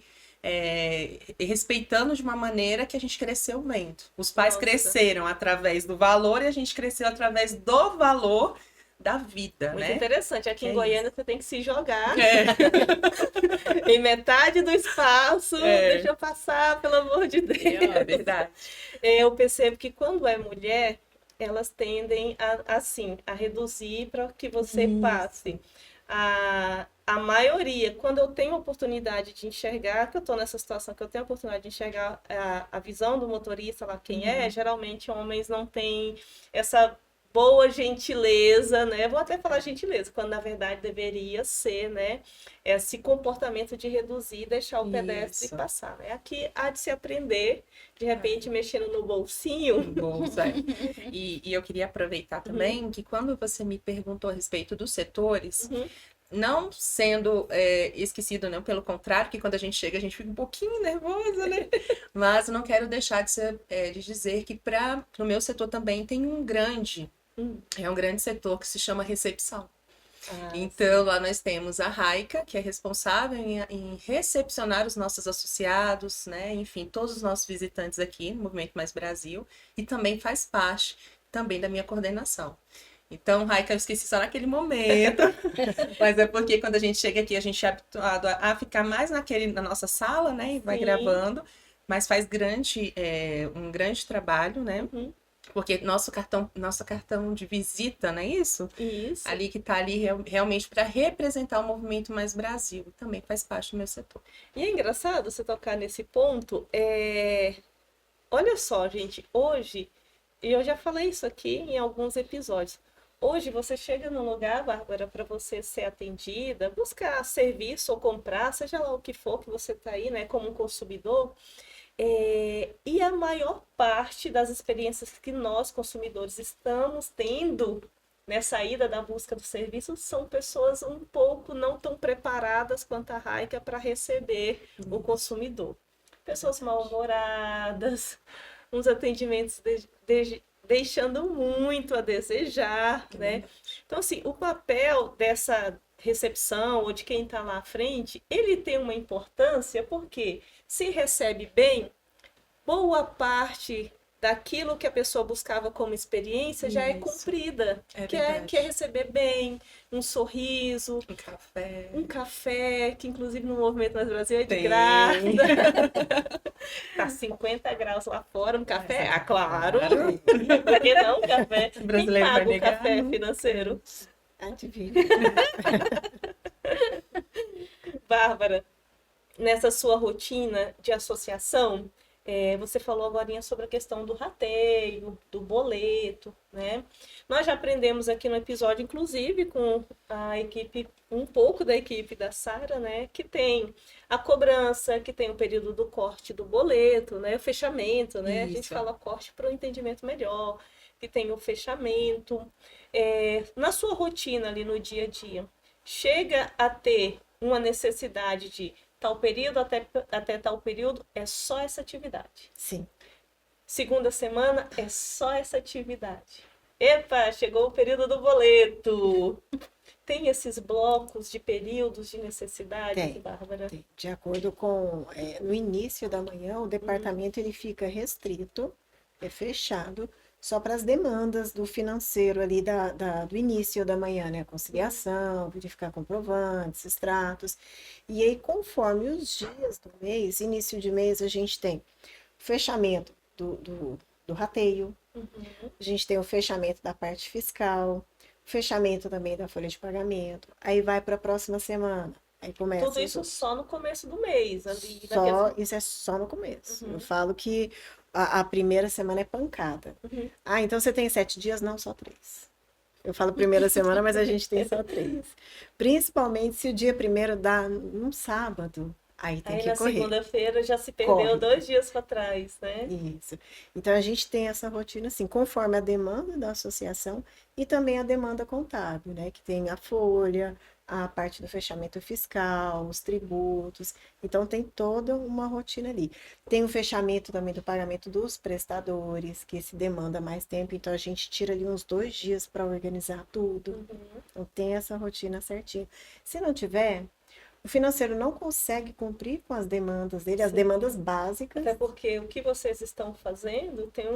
respeitando de uma maneira que a gente cresceu vendo. Os pais cresceram através do valor e a gente cresceu através do valor da vida, Muito né? interessante. Aqui em Goiânia você tem que se jogar em metade do espaço. Deixa eu passar, pelo amor de Deus. É verdade. Eu percebo que quando é mulher, elas tendem a reduzir para que você passe. A maioria, quando eu tenho a oportunidade de enxergar, que eu estou nessa situação, que eu tenho a oportunidade de enxergar a visão do motorista, lá quem geralmente homens não têm essa boa gentileza, né? Vou até falar gentileza, quando na verdade deveria ser, né? Esse comportamento de reduzir e deixar o pedestre passar, né? Aqui há de se aprender, de repente mexendo no bolsinho. Bolsa. E eu queria aproveitar também que quando você me perguntou a respeito dos setores, não sendo esquecido, não, pelo contrário, que quando a gente chega a gente fica um pouquinho nervosa, né? Mas não quero deixar de dizer que no meu setor também tem um grande setor que se chama recepção. Então, lá nós temos a Raika, que é responsável em recepcionar os nossos associados, né? Enfim, todos os nossos visitantes aqui no Movimento Mais Brasil, e também faz parte também da minha coordenação. Então, Raika, eu esqueci só naquele momento, mas é porque quando a gente chega aqui, a gente é habituado a ficar mais na nossa sala, né? E vai gravando, mas faz um grande trabalho, né? Porque nosso cartão de visita, não é isso? Isso. Ali que está ali realmente para representar o Movimento Mais Brasil. Também faz parte do meu setor. E é engraçado você tocar nesse ponto. Olha só, gente, hoje, e eu já falei isso aqui em alguns episódios, hoje você chega num lugar, Bárbara, para você ser atendida, buscar serviço ou comprar, seja lá o que for que você está aí, né, como um consumidor, e a maior parte das experiências que nós, consumidores, estamos tendo nessa ida da busca do serviço são pessoas um pouco não tão preparadas quanto a Raika para receber o consumidor. Pessoas mal-humoradas, uns atendimentos deixando muito a desejar, né? Então, assim, o papel dessa recepção ou de quem está lá à frente, ele tem uma importância porque se recebe bem, boa parte daquilo que a pessoa buscava como experiência já é cumprida. Que é receber bem, um sorriso, um café, que inclusive no Movimento Mais Brasil é de graça. Tá 50 graus lá fora, um café? Ah, claro! Pra que não um café? Quem paga o café financeiro? Adivinha. Bárbara, nessa sua rotina de associação, você falou agora sobre a questão do rateio, do boleto, né? Nós já aprendemos aqui no episódio, inclusive, com a equipe, um pouco da equipe da Sara, né? Que tem a cobrança, que tem o período do corte do boleto, né? O fechamento, né? Isso. A gente fala corte para um entendimento melhor, que tem o fechamento. Na sua rotina ali no dia a dia, chega a ter uma necessidade de tal período até tal período, é só essa atividade. Sim. Segunda semana, é só essa atividade. Epa, chegou o período do boleto. Tem esses blocos de períodos de necessidade, Bárbara? Tem. De acordo com... no início da manhã, o departamento ele fica restrito, fechado, só para as demandas do financeiro ali do início da manhã, né? Conciliação, verificar comprovantes, extratos. E aí, conforme os dias do mês, início de mês, a gente tem o fechamento do rateio, a gente tem o fechamento da parte fiscal, o fechamento também da folha de pagamento. Aí vai para a próxima semana. Aí começa. Tudo isso só no começo do mês. Ali, Isso é só no começo. Eu falo que a primeira semana é pancada. Então você tem 7 dias? Não, só 3. Eu falo primeira semana, mas a gente tem só 3. Principalmente se o dia primeiro dá num sábado. Aí tem que correr. Na segunda-feira já se perdeu 2 dias para trás, né? Isso. Então a gente tem essa rotina assim, conforme a demanda da associação e também a demanda contábil, né? Que tem a folha, a parte do fechamento fiscal, os tributos. Então tem toda uma rotina ali. Tem o fechamento também do pagamento dos prestadores, que se demanda mais tempo, então a gente tira ali uns 2 dias para organizar tudo. Então tem essa rotina certinha. Se não tiver, o financeiro não consegue cumprir com as demandas dele, as demandas básicas. Até porque o que vocês estão fazendo tem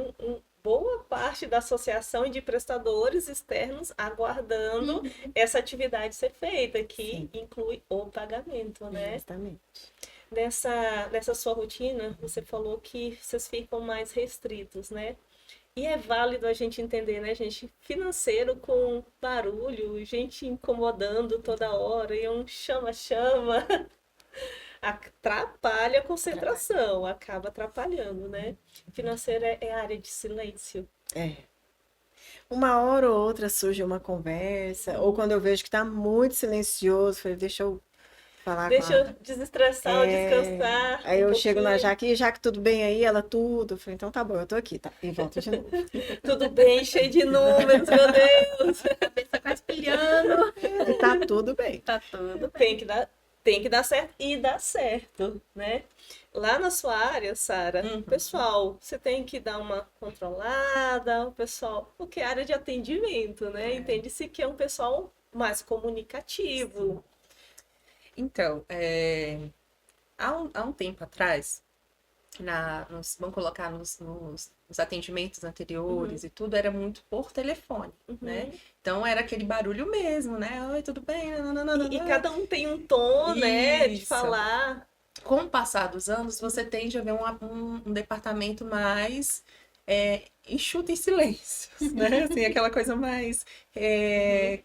boa parte da associação e de prestadores externos aguardando essa atividade ser feita, que inclui o pagamento, né? Exatamente. Nessa sua rotina, você falou que vocês ficam mais restritos, né? E é válido a gente entender, né, gente? Financeiro com barulho, gente incomodando toda hora, e um chama-chama, atrapalha a concentração, acaba atrapalhando, né? Financeiro é área de silêncio. Uma hora ou outra surge uma conversa, ou quando eu vejo que está muito silencioso, falei, deixa eu falar Deixa eu desestressar ou descansar. Aí eu chego na Jaque, Jaque, tudo bem aí? Ela, tudo. Eu falei, então tá bom, eu tô aqui, tá? E volto de novo. Tudo bem, cheio de números, meu Deus. A cabeça quase pilhando. E tá tudo tudo bem. Tá tudo bem. Tem que dar certo e dá certo, né? Lá na sua área, Sara, pessoal, você tem que dar uma controlada, o pessoal, porque é área de atendimento, né? Entende-se que é um pessoal mais comunicativo. Então, há um tempo atrás, vamos colocar nos atendimentos anteriores e tudo, era muito por telefone, né? Então era aquele barulho mesmo, né? Oi, tudo bem? E cada um tem um tom, né, de Isso. falar. Com o passar dos anos, você tende a ver um departamento mais enxuto em silêncios, né? Assim, aquela coisa mais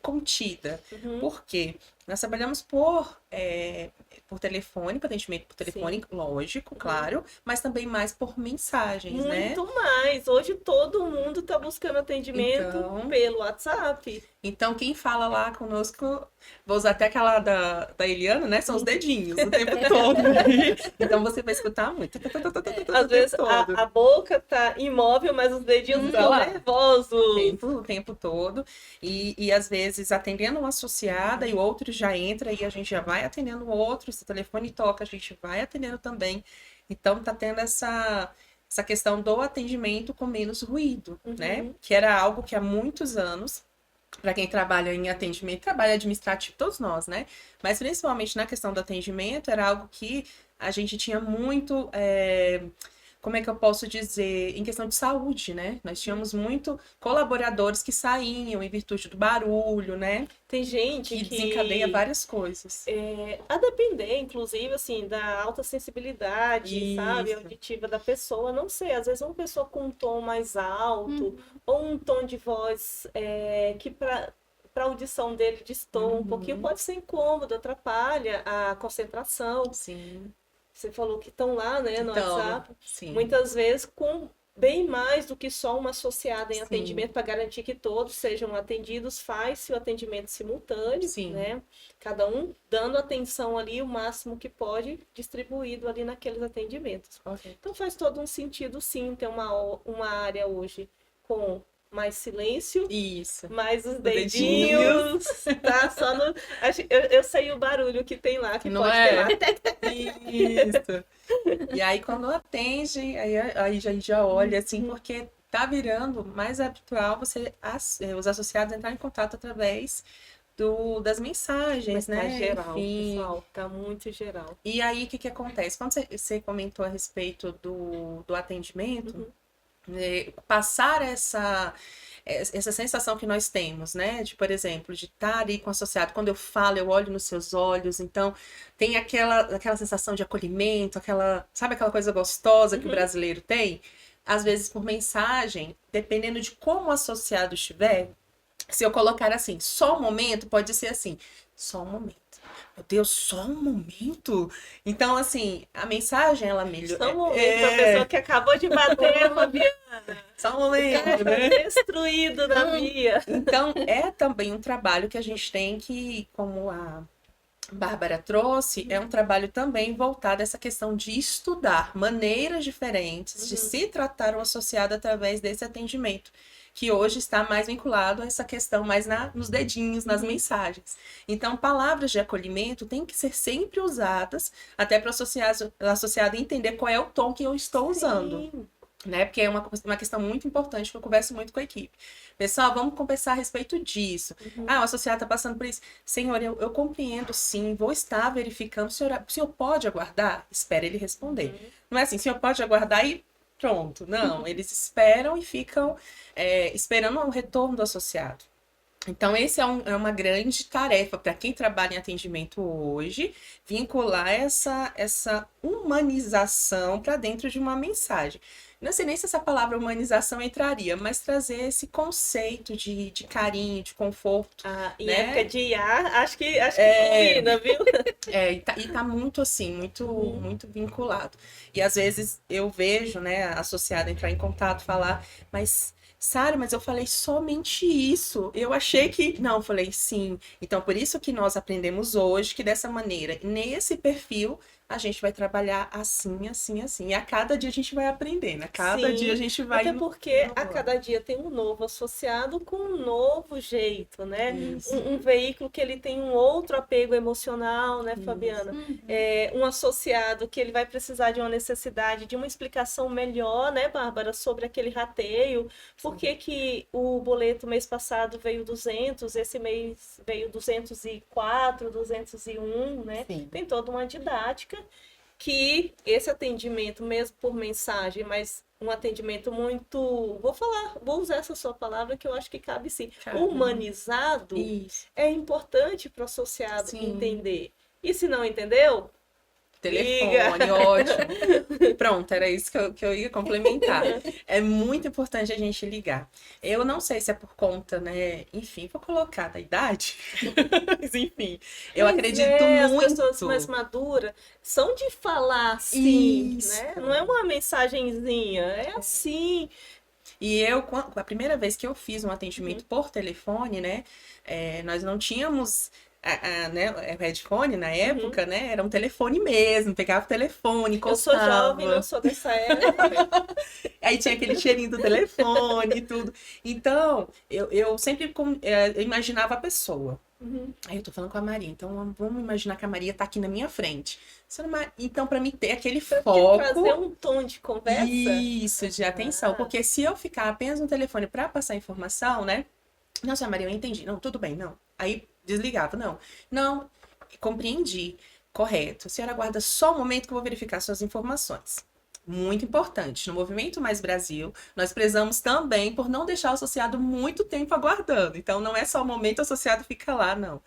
contida. Por quê? Nós trabalhamos por telefone, por atendimento por telefone, lógico, claro, mas também mais por mensagens, né? Muito mais. Hoje todo mundo está buscando atendimento pelo WhatsApp. Então, quem fala lá conosco, vou usar até aquela da Eliana, né? São os dedinhos o tempo todo. Então, você vai escutar muito. Às vezes a boca tá imóvel, mas os dedinhos estão nervosos. O tempo todo. E às vezes atendendo uma associada e o outro já entra e a gente já vai atendendo o outro. Se o telefone toca, a gente vai atendendo também. Então, tá tendo essa questão do atendimento com menos ruído, né? Que era algo que há muitos anos, para quem trabalha em atendimento, trabalha administrativo, todos nós, né? Mas principalmente na questão do atendimento, era algo que a gente tinha muito, como é que eu posso dizer, em questão de saúde, né? Nós tínhamos muito colaboradores que saíam em virtude do barulho, né? Tem gente que desencadeia várias coisas. A depender, inclusive, assim, da alta sensibilidade, sabe, auditiva da pessoa, não sei, às vezes uma pessoa com um tom mais alto, ou um tom de voz que para a audição dele destoa um pouquinho, pode ser incômodo, atrapalha a concentração. Sim. Você falou que estão lá, né, no WhatsApp, sim. muitas vezes com bem mais do que só uma associada em atendimento, para garantir que todos sejam atendidos, faz-se o atendimento simultâneo, né? Cada um dando atenção ali o máximo que pode, distribuído ali naqueles atendimentos. Então faz todo um sentido, sim, ter uma área hoje com mais silêncio, mais os dedinhos, tá? Só no... eu sei o barulho que tem lá, que não pode ter lá. Isso. E aí, quando atende, aí a gente já olha, assim, porque tá virando mais habitual os associados entrarem em contato através das mensagens, né? Tá geral, pessoal, tá muito geral. E aí, o que acontece? Quando você comentou a respeito do atendimento, passar essa sensação que nós temos, né? De, por exemplo, de estar ali com o associado, quando eu falo, eu olho nos seus olhos, então tem aquela sensação de acolhimento, sabe aquela coisa gostosa que o brasileiro tem? Às vezes por mensagem, dependendo de como o associado estiver, se eu colocar assim, só um momento, pode ser assim, só um momento. Meu Deus, só um momento? Então, assim, a mensagem, ela melhora. Só um momento, a pessoa que acabou de bater, Fabiana. Só um momento, né? Destruído na via. Então, é também um trabalho que a gente tem que, como a Bárbara trouxe, é um trabalho também voltado a essa questão de estudar maneiras diferentes de se tratar o associado através desse atendimento, que hoje está mais vinculado a essa questão mais nos dedinhos, nas mensagens. Então, palavras de acolhimento têm que ser sempre usadas, até para o associado entender qual é o tom que eu estou usando. Né? Porque é uma questão muito importante que eu converso muito com a equipe. Pessoal, vamos conversar a respeito disso. O associado está passando por isso. Senhor, eu compreendo sim, vou estar verificando. O senhor pode aguardar? Espera ele responder. Não é assim, o senhor pode aguardar e pronto. Não, eles esperam e ficam esperando o retorno do associado. Então, esse é uma grande tarefa para quem trabalha em atendimento hoje, vincular essa humanização para dentro de uma mensagem. Não sei nem se essa palavra humanização entraria, mas trazer esse conceito de carinho, de conforto. Em né? época de IA, acho que combina, viu? E tá muito assim, muito vinculado. E às vezes eu vejo, né, a associada entrar em contato, falar, Sara, mas eu falei somente isso. Eu achei que... Não, eu falei sim. Então, por isso que nós aprendemos hoje que dessa maneira, nesse perfil, a gente vai trabalhar assim, assim, assim. E a cada dia a gente vai aprendendo, a cada Sim, dia a gente vai... até porque a cada dia tem um novo associado com um novo jeito, né? Isso. Um veículo que ele tem um outro apego emocional, né, Fabiana? Um associado que ele vai precisar de uma necessidade, de uma explicação melhor, né, Bárbara, sobre aquele rateio. Por que que o boleto mês passado veio 200, esse mês veio 204, 201, né? Sim. Tem toda uma didática que esse atendimento, mesmo por mensagem, mas um atendimento muito, vou usar essa sua palavra que eu acho que cabe sim, Cabe. humanizado, Isso. é importante para o associado Sim. entender. E se não entendeu, Telefone, ótimo. Pronto, era isso que eu ia complementar. É muito importante a gente ligar. Eu não sei se é por conta, né? Enfim, vou colocar da idade. Mas enfim, eu Mas acredito as muito. pessoas mais maduras são de falar assim, Isso. né? Não é uma mensagenzinha, é assim. E eu, a primeira vez que eu fiz um atendimento por telefone, né? Nós não tínhamos né, headphone na época, né? Era um telefone mesmo, pegava o telefone, Eu sou encostava. jovem, não sou dessa época. Aí tinha aquele cheirinho do telefone e tudo. Então, eu sempre eu imaginava a pessoa. Aí eu tô falando com a Maria, então vamos imaginar que a Maria tá aqui na minha frente. Então, pra mim ter aquele foco. Trazer um tom de conversa. Isso, de atenção. Porque se eu ficar apenas no telefone pra passar informação, né? Nossa, Maria, eu entendi. Não, tudo bem, não. Aí desligava, não, compreendi, correto. A senhora aguarda só um momento que eu vou verificar suas informações. Muito importante. No Movimento Mais Brasil, nós prezamos também por não deixar o associado muito tempo aguardando. Então, não é só o momento o associado fica lá, não.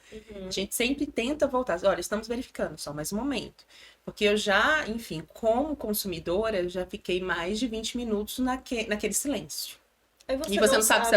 A gente sempre tenta voltar. Olha, estamos verificando, só mais um momento. Porque eu já, enfim, como consumidora, eu já fiquei mais de 20 minutos naquele silêncio. Aí E você não sabe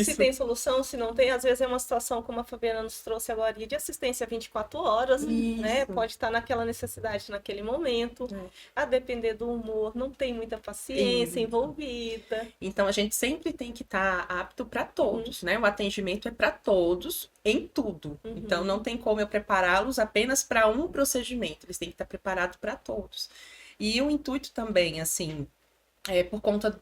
se tem solução, se não tem. Às vezes é uma situação como a Fabiana nos trouxe agora, de assistência 24 horas, né? Pode estar naquela necessidade naquele momento. A depender do humor, não tem muita paciência envolvida. Então, a gente sempre tem que estar apto para todos, né? O atendimento é para todos, em tudo. Então, não tem como eu prepará-los apenas para um procedimento. Eles têm que estar preparados para todos. E o intuito também, assim... por conta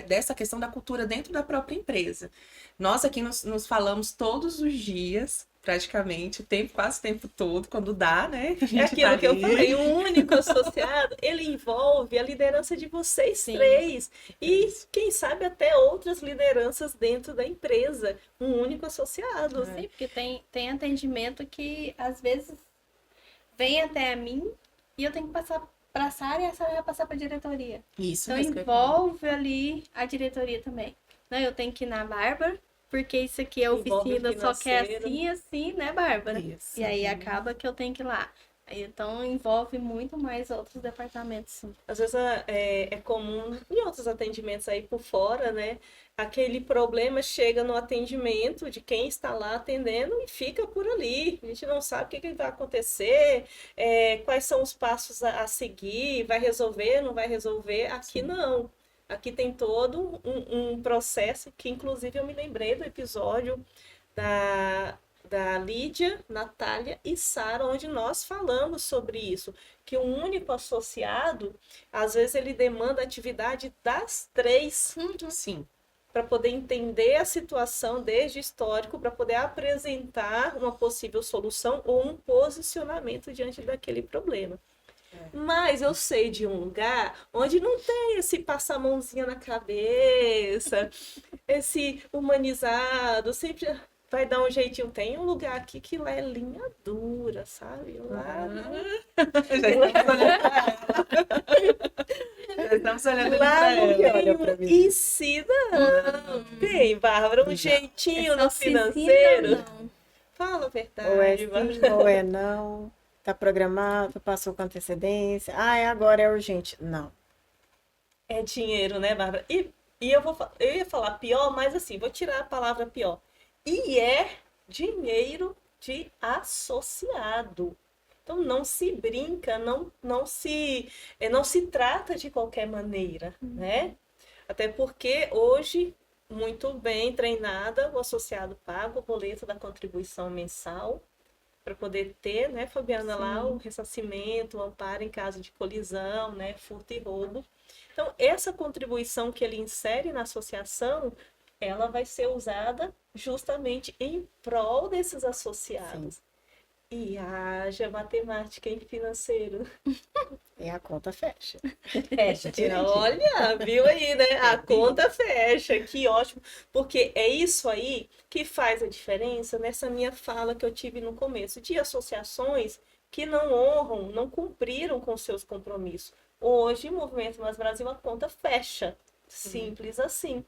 dessa questão da cultura dentro da própria empresa. Nós aqui nos falamos todos os dias, praticamente, quase o tempo todo, quando dá, né? É aquilo que eu falei, o único associado, ele envolve a liderança de vocês três. E, quem sabe, até outras lideranças dentro da empresa. Um único associado. Sim, porque tem atendimento que, às vezes, vem até a mim e eu tenho que passar para a Sara e a Sara vai passar para a diretoria. Isso. Então envolve ali a diretoria também. Né? Eu tenho que ir na Bárbara, porque isso aqui é oficina, só que é assim, né, Bárbara? Isso. E aí acaba que eu tenho que ir lá. Então envolve muito mais outros departamentos, sim. Às vezes é comum em outros atendimentos aí por fora, né? Aquele problema chega no atendimento de quem está lá atendendo e fica por ali. A gente não sabe o que vai acontecer, quais são os passos a seguir, vai resolver, não vai resolver. Aqui não. Aqui tem todo um processo que, inclusive, eu me lembrei do episódio da Lídia, Natália e Sara, onde nós falamos sobre isso, que um único associado, às vezes ele demanda atividade das três, Sim. para poder entender a situação desde histórico, para poder apresentar uma possível solução ou um posicionamento diante daquele problema. Mas eu sei de um lugar onde não tem esse passar a mãozinha na cabeça, esse humanizado, sempre vai dar um jeitinho. Tem um lugar aqui que lá é linha dura, sabe? Lá Já estamos olhando lá não olha pra tem mim. ensina, não. Tem, Bárbara, um jeitinho no Essa oficina, financeiro. não. Fala a Ou é verdade, Bárbara. sim, ou é não. Tá programado, passou com antecedência. Agora é urgente. Não. É dinheiro, né, Bárbara? E eu ia falar pior, mas assim, vou tirar a palavra pior. E é dinheiro de associado. Então não se brinca, não se trata de qualquer maneira, né? Até porque hoje, muito bem treinada, o associado paga o boleto da contribuição mensal, para poder ter, né, Fabiana, Sim. lá o ressarcimento, o amparo em caso de colisão, né, furto e roubo. Então, essa contribuição que ele insere na associação, ela vai ser usada justamente em prol desses associados. Sim. E haja matemática em financeiro. E a conta fecha. Fecha. Direitinho. Olha, viu aí, né? A conta fecha. Que ótimo. Porque é isso aí que faz a diferença nessa minha fala que eu tive no começo, de associações que não honram, não cumpriram com seus compromissos. Hoje, Movimento Mais Brasil, a conta fecha. Simples assim.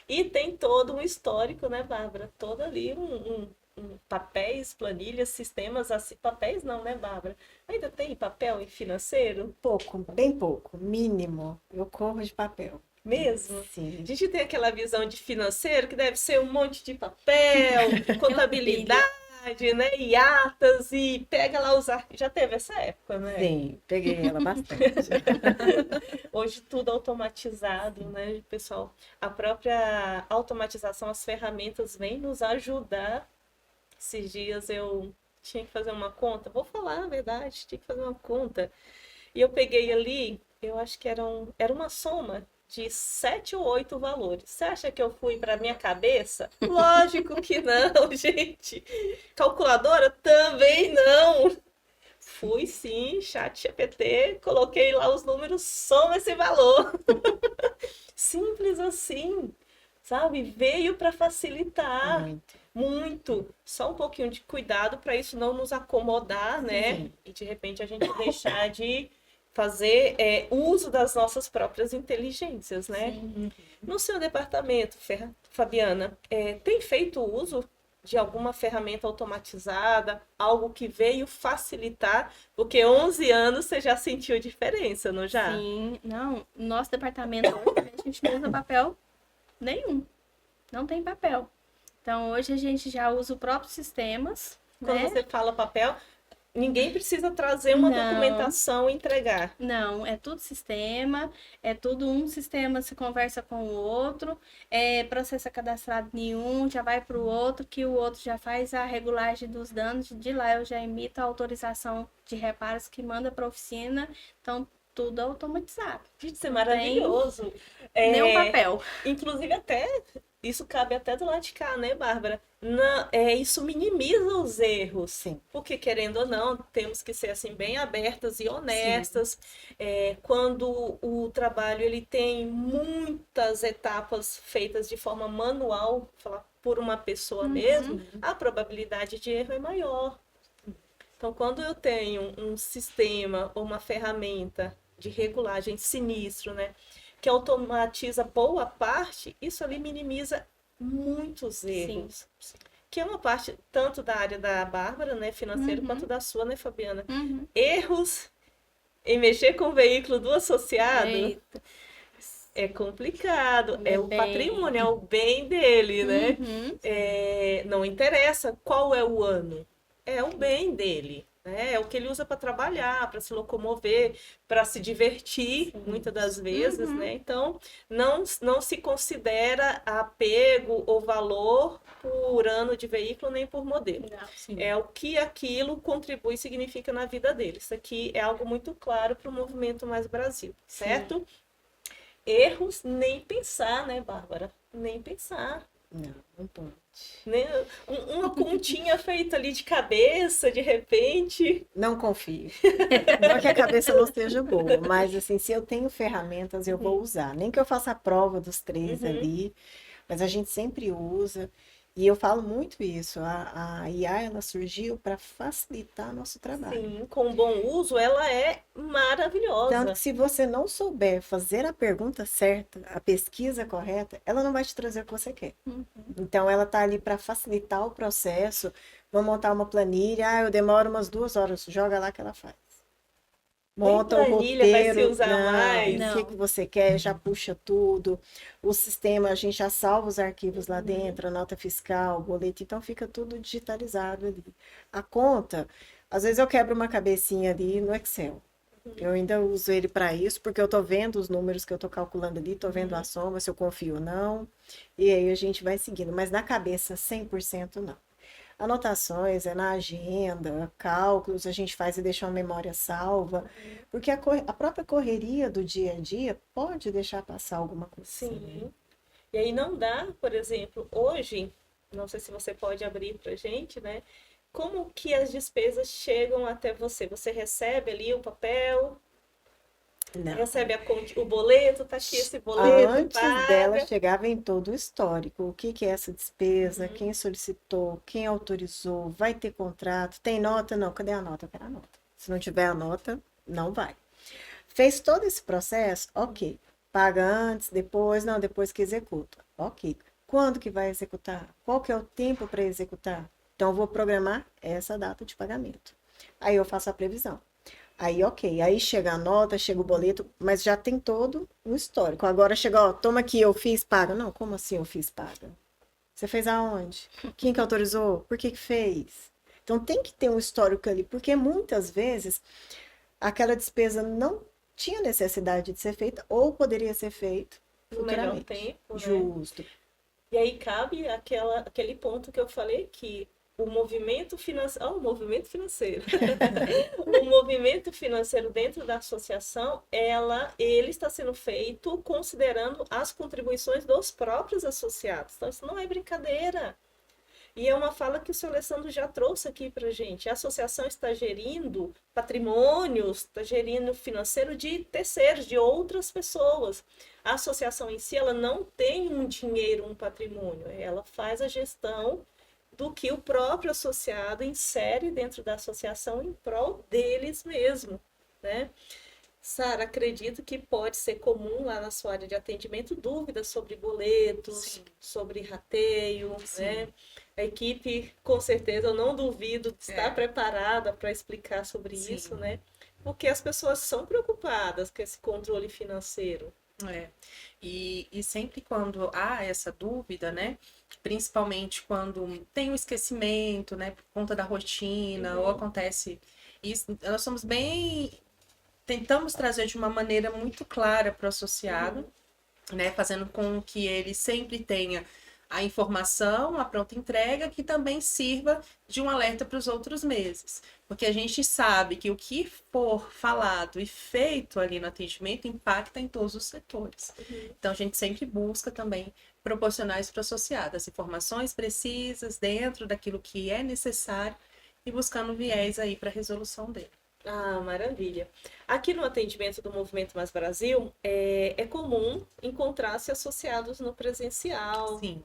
E tem todo um histórico, né, Bárbara? Todo ali papéis, planilhas, sistemas, assim, papéis não, né, Bárbara? Ainda tem papel em financeiro? Pouco, bem pouco, mínimo. Eu corro de papel. Mesmo? Sim. A gente tem aquela visão de financeiro que deve ser um monte de papel, contabilidade, né, e atas, e pega lá os arquivos. Já teve essa época, né? Sim, peguei ela bastante. Hoje tudo automatizado, né, pessoal? A própria automatização, as ferramentas vêm nos ajudar. Esses dias eu tinha que fazer uma conta, vou falar a verdade, tinha que fazer uma conta. E eu peguei ali, eu acho que era uma soma de 7 ou 8 valores. Você acha que eu fui para minha cabeça? Lógico que não, gente. Calculadora? Também não. Fui sim, chat GPT, coloquei lá os números, soma esse valor. Simples assim, sabe? Veio para facilitar. Muito. Muito. Só um pouquinho de cuidado para isso não nos acomodar, né? Sim. E de repente a gente deixar de fazer uso das nossas próprias inteligências, né? Sim. No seu departamento, Fabiana, tem feito uso de alguma ferramenta automatizada, algo que veio facilitar? Porque 11 anos você já sentiu diferença, não já? Sim, não, no nosso departamento hoje a gente não usa papel nenhum, não tem papel. Então hoje a gente já usa os próprios sistemas, Quando né? você fala papel, ninguém precisa trazer uma Não. documentação e entregar. Não, é tudo sistema, é tudo um sistema se conversa com o outro, processo é cadastrado em um, já vai para o outro, que o outro já faz a regulagem dos danos, de lá eu já emito a autorização de reparos que manda para a oficina, então tudo automatizado. Gente, isso é Não maravilhoso. Nem um papel. Inclusive, isso cabe até do lado de cá, né, Bárbara? Isso minimiza os erros. Sim. Porque, querendo ou não, temos que ser assim, bem abertas e honestas. Quando o trabalho ele tem muitas etapas feitas de forma manual, falar por uma pessoa mesmo, a probabilidade de erro é maior. Então, quando eu tenho um sistema ou uma ferramenta de regulagem sinistro, né, que automatiza boa parte, isso ali minimiza muitos erros. Que é uma parte tanto da área da Bárbara, né, financeiro, quanto da sua, né, Fabiana? Erros em mexer com o veículo do associado Eita. é complicado. É O bem. patrimônio, é o bem dele, né? Uhum. Não interessa qual é o ano, é o bem dele, né? É o que ele usa para trabalhar, para se locomover, para se divertir, muitas das vezes, né? Então, não se considera apego ou valor por ano de veículo nem por modelo. Não. É o que aquilo contribui e significa na vida dele. Isso aqui é algo muito claro para o Movimento Mais Brasil, certo? Erros, nem pensar, né, Bárbara? Nem pensar. Não pode. Uma continha feita ali de cabeça, de repente. Não confio. Não que a cabeça não esteja boa, mas assim, se eu tenho ferramentas, eu vou usar. Nem que eu faça a prova dos 3 ali, mas a gente sempre usa. E eu falo muito isso, a IA ela surgiu para facilitar nosso trabalho. Sim, com bom uso, ela é maravilhosa. Tanto que se você não souber fazer a pergunta certa, a pesquisa correta, ela não vai te trazer o que você quer. Então ela tá ali para facilitar o processo. Vou montar uma planilha, eu demoro umas 2 horas, joga lá que ela faz. Monta o planilha vai se roteiro, usar mais. o que você quer, já puxa tudo. O sistema, a gente já salva os arquivos lá dentro, a nota fiscal, o boleto, então fica tudo digitalizado ali. A conta, às vezes eu quebro uma cabecinha ali no Excel. Eu ainda uso ele para isso, porque eu tô vendo os números que eu tô calculando ali, tô vendo a soma, se eu confio ou não. E aí a gente vai seguindo. Mas na cabeça, 100% não. anotações, é na agenda, cálculos, a gente faz e deixa uma memória salva, porque a própria correria do dia a dia pode deixar passar alguma coisa. Sim. E aí não dá, por exemplo, hoje, não sei se você pode abrir pra gente, né? Como que as despesas chegam até você? Você recebe ali o papel, Não. recebe o boleto, tá aqui esse boleto, Antes paga. dela chegava em todo o histórico, o que que é essa despesa, quem solicitou, quem autorizou, vai ter contrato, tem nota? Não, cadê a nota? Eu quero a nota. Se não tiver a nota, não vai. Fez todo esse processo? Ok. Paga antes, depois? Não, depois que executa. Ok. Quando que vai executar? Qual que é o tempo para executar? Então, eu vou programar essa data de pagamento. Aí eu faço a previsão. Aí, ok. Aí chega a nota, chega o boleto, mas já tem todo o histórico. Agora chega, ó, toma aqui, eu fiz, paga. Não, como assim eu fiz, paga? Você fez aonde? Quem que autorizou? Por que que fez? Então, tem que ter um histórico ali, porque muitas vezes aquela despesa não tinha necessidade de ser feita ou poderia ser feito No melhor futuramente. tempo, né? Justo. E aí cabe aquele ponto que eu falei que o movimento financeiro, o movimento financeiro, o movimento financeiro dentro da associação, ele está sendo feito considerando as contribuições dos próprios associados. Então isso não é brincadeira. E é uma fala que o senhor Alessandro já trouxe aqui para gente. A associação está gerindo patrimônios, está gerindo financeiro de terceiros, de outras pessoas. A associação em si, ela não tem um dinheiro, um patrimônio. Ela faz a gestão do que o próprio associado insere dentro da associação em prol deles mesmo, né? Sara, acredito que pode ser comum lá na sua área de atendimento dúvidas sobre boletos, Sim. sobre rateio, Sim. né? A equipe, com certeza, eu não duvido, está preparada para explicar sobre Sim. isso, né? Porque as pessoas são preocupadas com esse controle financeiro. E sempre quando há essa dúvida, né? Principalmente quando tem um esquecimento, né? Por conta da rotina, ou acontece isso, nós somos tentamos trazer de uma maneira muito clara para o associado, né? Fazendo com que ele sempre tenha a informação, a pronta entrega, que também sirva de um alerta para os outros meses. Porque a gente sabe que o que for falado e feito ali no atendimento impacta em todos os setores. Então, a gente sempre busca também proporcionar isso para o associado, as informações precisas dentro daquilo que é necessário e buscando viés aí para a resolução dele. Ah, maravilha. Aqui no atendimento do Movimento Mais Brasil, é comum encontrar-se associados no presencial, Sim.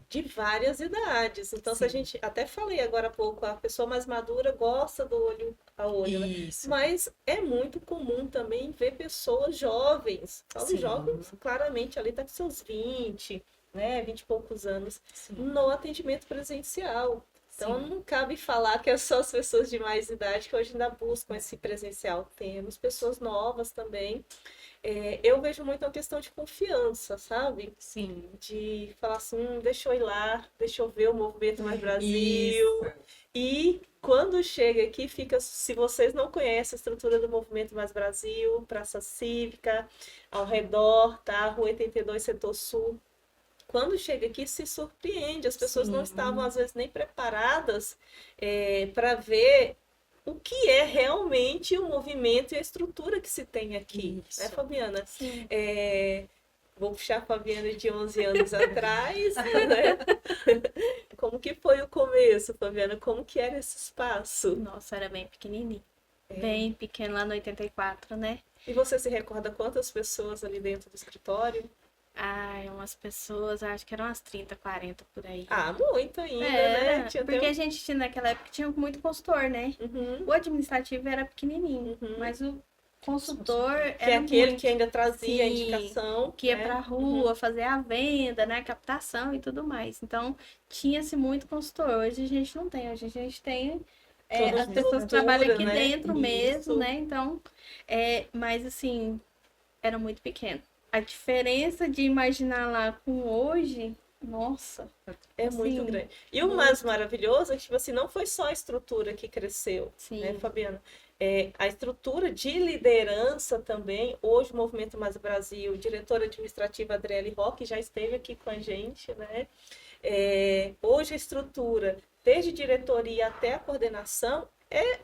de várias idades. Então, se a Sim. gente, até falei agora há pouco, a pessoa mais madura gosta do olho a olho, né? Isso. Mas é muito comum também ver pessoas jovens. Falo Sim. jovens, claramente, ali está com seus 20, né, 20 e poucos anos, Sim. no atendimento presencial. Então, Sim. não cabe falar que é só as pessoas de mais idade que hoje ainda buscam esse presencial. Temos pessoas novas também. Eu vejo muito uma questão de confiança, sabe? Sim. De falar assim, deixa eu ir lá, deixa eu ver o Movimento Mais Brasil. Isso. E quando chega aqui, fica, se vocês não conhecem a estrutura do Movimento Mais Brasil, Praça Cívica, ao redor, tá? Rua 82, Setor Sul. Quando chega aqui, se surpreende. As pessoas não Sim. estavam, às vezes, nem preparadas para ver o que é realmente o movimento e a estrutura que se tem aqui. Isso. Né, Fabiana? Sim. Vou puxar a Fabiana de 11 anos atrás, né? Como que foi o começo, Fabiana? Como que era esse espaço? Nossa, era bem pequenininho. Bem pequeno lá no 84, né? E você se recorda quantas pessoas ali dentro do escritório? Ai, umas pessoas, acho que eram umas 30, 40 por aí. Ah, muito ainda, Era, né? Tinha porque até a gente tinha, naquela época tinha muito consultor, né? Uhum. O administrativo era pequenininho, mas o consultor Que é era aquele muito, que ainda trazia a Sim, indicação. que ia né? pra rua fazer a venda, né? Captação e tudo mais. Então, tinha-se muito consultor. Hoje a gente não tem. Hoje a gente tem Toda as pessoas que estrutura, trabalham aqui né? dentro mesmo, Isso. né? Então, mas assim, era muito pequeno. A diferença de imaginar lá com hoje, nossa. É assim, muito grande. E o mais maravilhoso é que, tipo assim, não foi só a estrutura que cresceu, Sim. né, Fabiana? A estrutura de liderança também, hoje o Movimento Mais Brasil, diretora administrativa Adriele Roque já esteve aqui com a gente, né? Hoje a estrutura, desde diretoria até a coordenação, é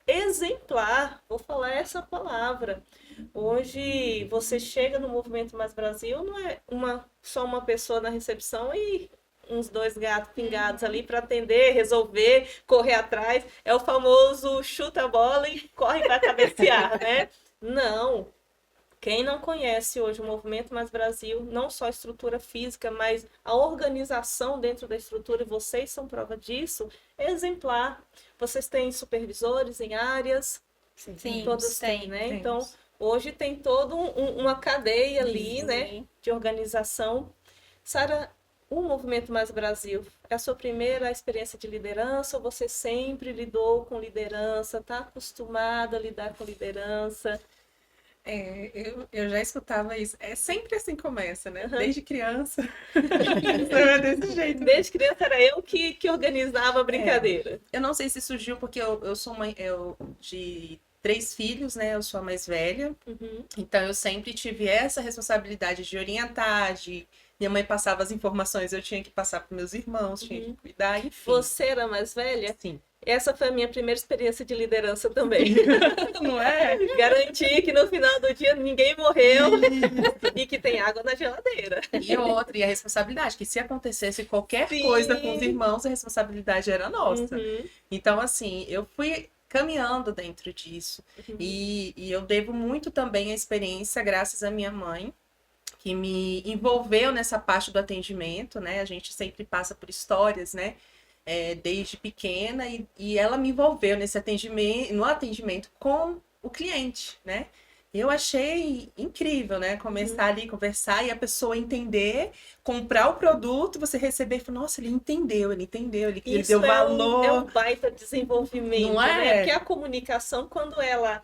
exemplar, vou falar essa palavra. Hoje você chega no Movimento Mais Brasil, não é só uma pessoa na recepção e uns 2 gatos pingados ali para atender, resolver, correr atrás. É o famoso chuta a bola e corre para cabecear, né? Não. Quem não conhece hoje o Movimento Mais Brasil, não só a estrutura física, mas a organização dentro da estrutura, e vocês são prova disso, é exemplar. Vocês têm supervisores em áreas? Sim, todos têm, né? Temos. Então, hoje tem toda uma cadeia ali, Sim. né, de organização. Sara, o Movimento Mais Brasil é a sua primeira experiência de liderança ou você sempre lidou com liderança, está acostumada a lidar com liderança? Eu já escutava isso. É sempre assim que começa, né? Desde criança. É desse jeito. Desde criança era eu que organizava a brincadeira. Eu não sei se surgiu porque eu sou mãe de 3 filhos, né? Eu sou a mais velha. Uhum. Então eu sempre tive essa responsabilidade de orientar, minha mãe passava as informações, eu tinha que passar para meus irmãos, tinha que cuidar, enfim. Você era mais velha? Sim. Essa foi a minha primeira experiência de liderança também. Não é? Garantir que no final do dia ninguém morreu e que tem água na geladeira. E a responsabilidade, que se acontecesse qualquer Sim. coisa com os irmãos, a responsabilidade era nossa. Uhum. Então, assim, eu fui caminhando dentro disso. E eu devo muito também a experiência, graças à minha mãe, que me envolveu nessa parte do atendimento, né? A gente sempre passa por histórias, né? Desde pequena, e ela me envolveu no atendimento com o cliente, né? Eu achei incrível, né? Começar ali, conversar e a pessoa entender, comprar o produto, você receber e falar, nossa, ele entendeu, ele deu valor. É um baita desenvolvimento, Não é? né? Porque a comunicação, quando ela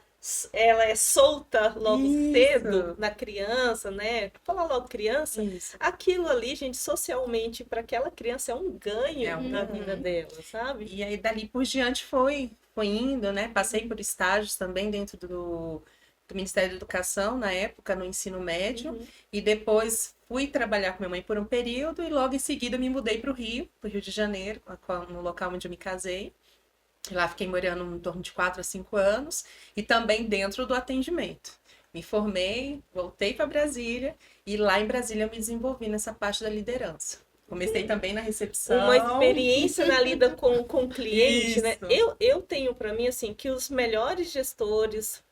é solta logo cedo na criança, né? Falar logo criança, aquilo ali, gente, socialmente, para aquela criança é um ganho na vida dela, sabe? E aí, dali por diante, foi indo, né? Passei por estágios também dentro do Ministério da Educação, na época, no ensino médio. E depois fui trabalhar com minha mãe por um período e logo em seguida me mudei para o Rio de Janeiro, no local onde eu me casei. Lá fiquei morando em torno de 4 a 5 anos e também dentro do atendimento. Me formei, voltei para Brasília e lá em Brasília eu me desenvolvi nessa parte da liderança. Comecei também na recepção. Uma experiência na lida com o cliente, né? Isso. Eu tenho para mim, assim, que os melhores gestores,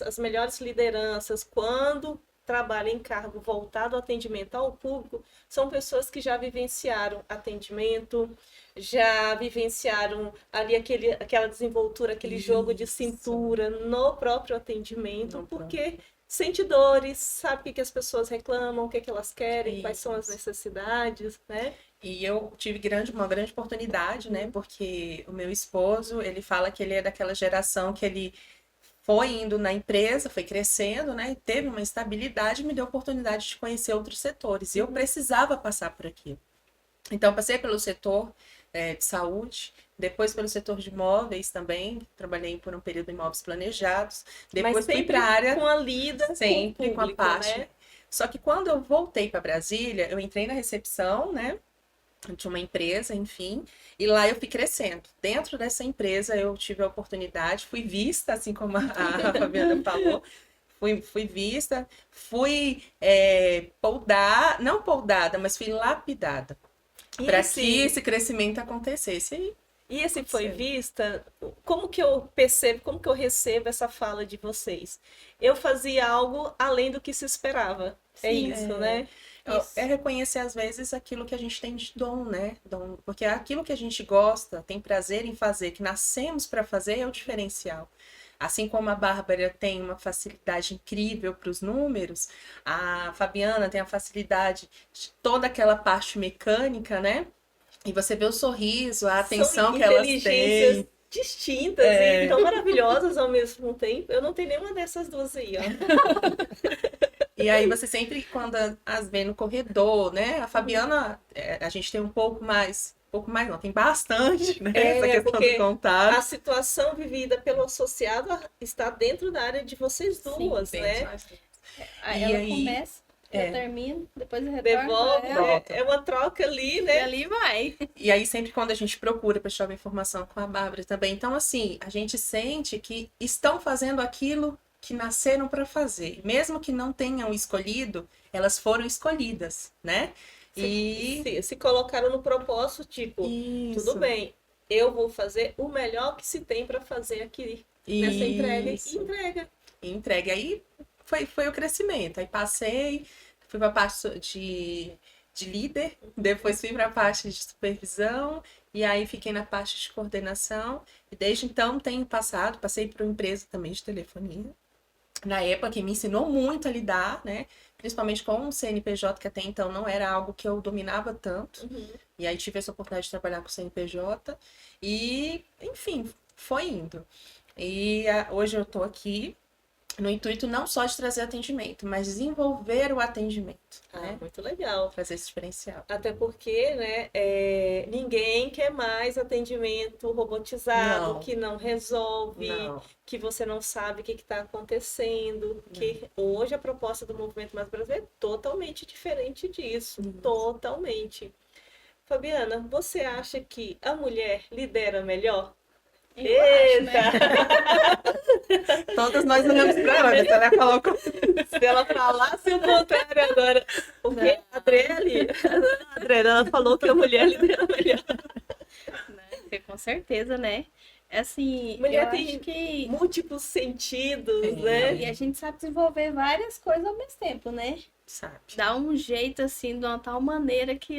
as melhores lideranças, quando trabalham em cargo voltado ao atendimento ao público, são pessoas que já vivenciaram atendimento, já vivenciaram ali aquela desenvoltura, aquele jogo de cintura no próprio atendimento, porque sente dores, sabe o que as pessoas reclamam, o que elas querem, quais são as necessidades, né? E eu tive uma grande oportunidade, né? Porque o meu esposo, ele fala que ele é daquela geração que ele foi indo na empresa, foi crescendo, né? E teve uma estabilidade e me deu a oportunidade de conhecer outros setores. E eu precisava passar por aquilo. Então, passei pelo setor de saúde, depois pelo setor de imóveis também, trabalhei por um período em imóveis planejados, depois fui para a área com a lida, sempre com o público, com a parte. né? Só que quando eu voltei para Brasília, eu entrei na recepção, né, de uma empresa, enfim, e lá eu fui crescendo. Dentro dessa empresa eu tive a oportunidade, fui vista, assim como a Fabiana falou, fui vista, fui não poldada, mas fui lapidada. Para que esse crescimento acontecesse. E esse foi vista, como que eu percebo, como que eu recebo essa fala de vocês? Eu fazia algo além do que se esperava. Né? É reconhecer, às vezes, aquilo que a gente tem de dom, né? Porque aquilo que a gente gosta, tem prazer em fazer, que nascemos para fazer, é o diferencial. Assim como a Bárbara tem uma facilidade incrível para os números, a Fabiana tem a facilidade de toda aquela parte mecânica, né? E você vê o sorriso, a atenção que elas têm. Distintas e tão maravilhosas ao mesmo tempo. Eu não tenho nenhuma dessas duas aí, ó. E aí você sempre, quando as vê no corredor, né? A Fabiana, a gente tem um pouco mais não, tem bastante, né? Essa questão do contato. A situação vivida pelo associado está dentro da área de vocês duas, né? Aí ela começa Eu termino, depois eu retorno. Devolve, pra ela, é uma troca ali, e né? ali vai. E aí, sempre quando a gente procura, para uma informação com a Bárbara também. Então, assim, a gente sente que estão fazendo aquilo que nasceram para fazer. Mesmo que não tenham escolhido, elas foram escolhidas, né? Se colocaram no propósito, tipo, Isso. tudo bem, eu vou fazer o melhor que se tem para fazer aqui nessa entrega. Isso. E entrega. E entregue. Aí foi o crescimento. Aí passei, fui para a parte de líder, depois fui para a parte de supervisão, e aí fiquei na parte de coordenação. E desde então passei por uma empresa também de telefonia. Na época, que me ensinou muito a lidar, né? Principalmente com o CNPJ, que até então não era algo que eu dominava tanto. E aí tive essa oportunidade de trabalhar com o CNPJ. E, enfim, foi indo. E hoje eu estou aqui no intuito não só de trazer atendimento, mas desenvolver o atendimento, né? Muito legal. Fazer esse diferencial. Até porque, né, ninguém quer mais atendimento robotizado, Não. que não resolve, Não. que você não sabe o que está acontecendo. Que hoje a proposta do Movimento Mais Brasileiro é totalmente diferente disso. Totalmente. Fabiana, você acha que a mulher lidera melhor? Eu acho, né? Todas nós olhamos para ela, mas ela falou com... Se ela falasse o contrário agora, o quê? A Adriele? A Adriele, ela falou que a mulher lidera melhor. Porque, com certeza, né? Assim, Mulher eu tem acho que... múltiplos sentidos, né? E a gente sabe desenvolver várias coisas ao mesmo tempo, né? Sabe? Dá um jeito, assim, de uma tal maneira que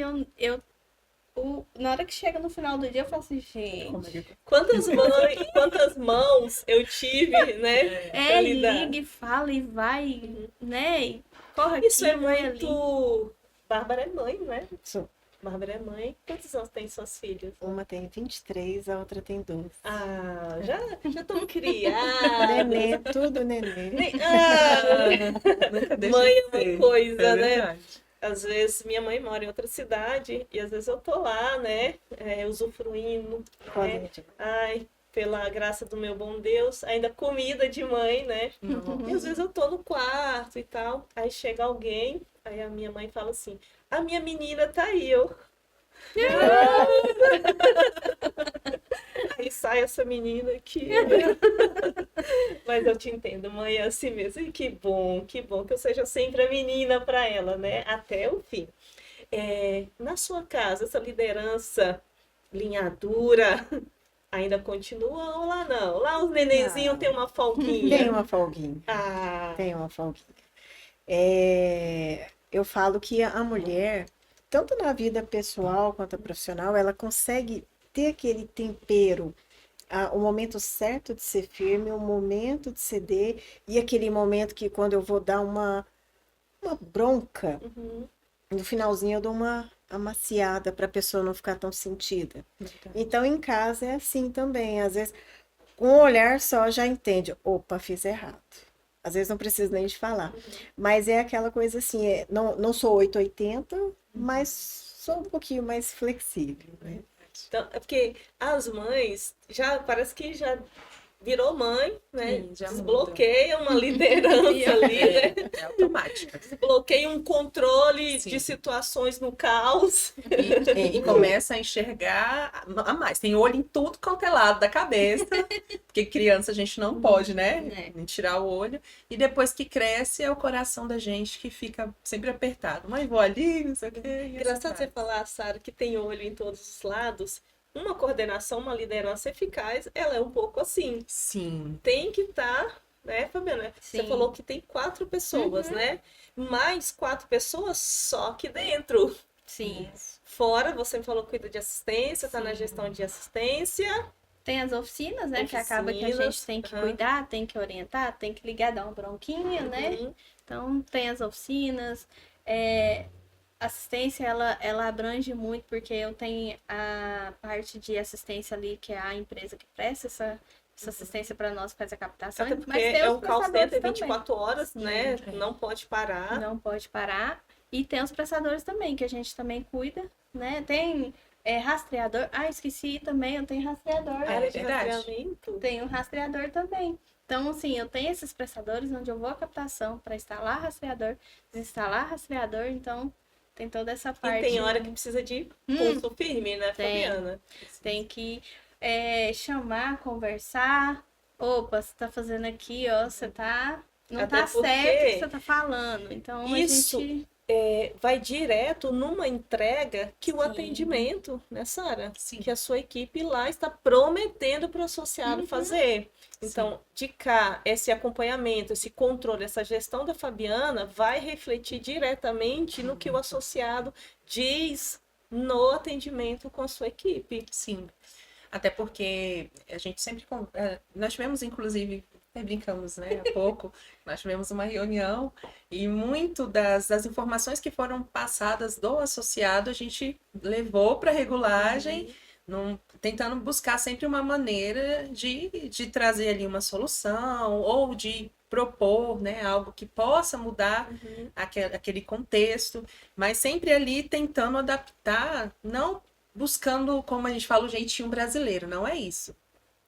na hora que chega no final do dia, eu falo assim, gente... Quantas mãos eu tive, né? pra lidar. Liga e fala e vai, né? E corre aqui, Isso é vai ali. muito... Bárbara é mãe, né? Sou. Bárbara é mãe. Quantos anos tem suas filhas? Uma tem 23, a outra tem 12. Ah, já estão criadas. Nenê, tudo nenê. Nunca deixa Mãe de é uma ser. coisa, É né? verdade. Às vezes minha mãe mora em outra cidade e às vezes eu tô lá, né? Usufruindo. Né? Ai, pela graça do meu bom Deus, ainda comida de mãe, né? E às vezes eu tô no quarto e tal. Aí chega alguém, aí a minha mãe fala assim: a minha menina tá aí, eu. Aí sai essa menina aqui. Mas eu te entendo, mãe é assim mesmo. E que bom que eu seja sempre a menina para ela, né? Até o fim. Na sua casa, essa liderança, linha dura, ainda continua ou lá não? Lá os nenenzinhos têm uma folguinha. Tem uma folguinha. Tem uma folguinha. Eu falo que a mulher, tanto na vida pessoal quanto profissional, ela consegue ter aquele tempero, o momento certo de ser firme, o momento de ceder, e aquele momento que quando eu vou dar uma bronca, no finalzinho eu dou uma amaciada para a pessoa não ficar tão sentida. Então em casa é assim também, às vezes com um olhar só já entende, opa, fiz errado. Às vezes não preciso nem de falar. Mas é aquela coisa assim, não sou 880, mas sou um pouquinho mais flexível, né? Então, é porque as mães parece que já virou mãe, né? Sim, já desbloqueia uma liderança ali, né? É automática. Desbloqueia um controle de situações no caos. E começa a enxergar a mais. Tem olho em tudo quanto é lado da cabeça. Porque criança a gente não pode, né? Tirar o olho. E depois que cresce, é o coração da gente que fica sempre apertado. Mãe, vou ali, não sei o quê. Engraçado você falar, Sara, que tem olho em todos os lados. Uma coordenação, uma liderança eficaz, ela é um pouco assim. Sim. Tem que estar, né, Fabiana? Você falou que tem 4 pessoas, né? Mais 4 pessoas só aqui dentro. Sim. Fora, você me falou que cuida de assistência, tá na gestão de assistência. Tem as oficinas, né? Que acaba que a gente tem que cuidar, tem que orientar, tem que ligar, dar uma bronquinha, né? Então, tem as oficinas. Assistência, ela abrange muito, porque eu tenho a parte de assistência ali, que é a empresa que presta essa assistência para nós, faz a captação. Até porque mas tem o call center 24 horas, né? Sim. Não pode parar. Não pode parar. E tem os prestadores também, que a gente também cuida, né? Tem rastreador. Esqueci também, eu tenho rastreador. Área de verdade. rastreamento. Tem um rastreador também. Então, assim, eu tenho esses prestadores onde eu vou à captação para instalar rastreador, desinstalar rastreador, então tem toda essa parte. E tem hora que precisa de pulso firme, né, Fabiana? Tem que chamar, conversar. Opa, você tá fazendo aqui, ó, você tá... Não Até tá certo o que você tá falando. Então, isso a gente... vai direto numa entrega que o Sim. atendimento, né, Sara? Sim. Que a sua equipe lá está prometendo para o associado fazer. Então, de cá, esse acompanhamento, esse controle, essa gestão da Fabiana vai refletir diretamente no que o associado diz no atendimento com a sua equipe. Sim. Até porque a gente sempre... Nós tivemos, inclusive, brincamos, né, há pouco, nós tivemos uma reunião e muito das informações que foram passadas do associado a gente levou para a regulagem, tentando buscar sempre uma maneira de trazer ali uma solução ou de propor, né, algo que possa mudar aquele contexto, mas sempre ali tentando adaptar, não buscando, como a gente fala, o jeitinho brasileiro, não é isso.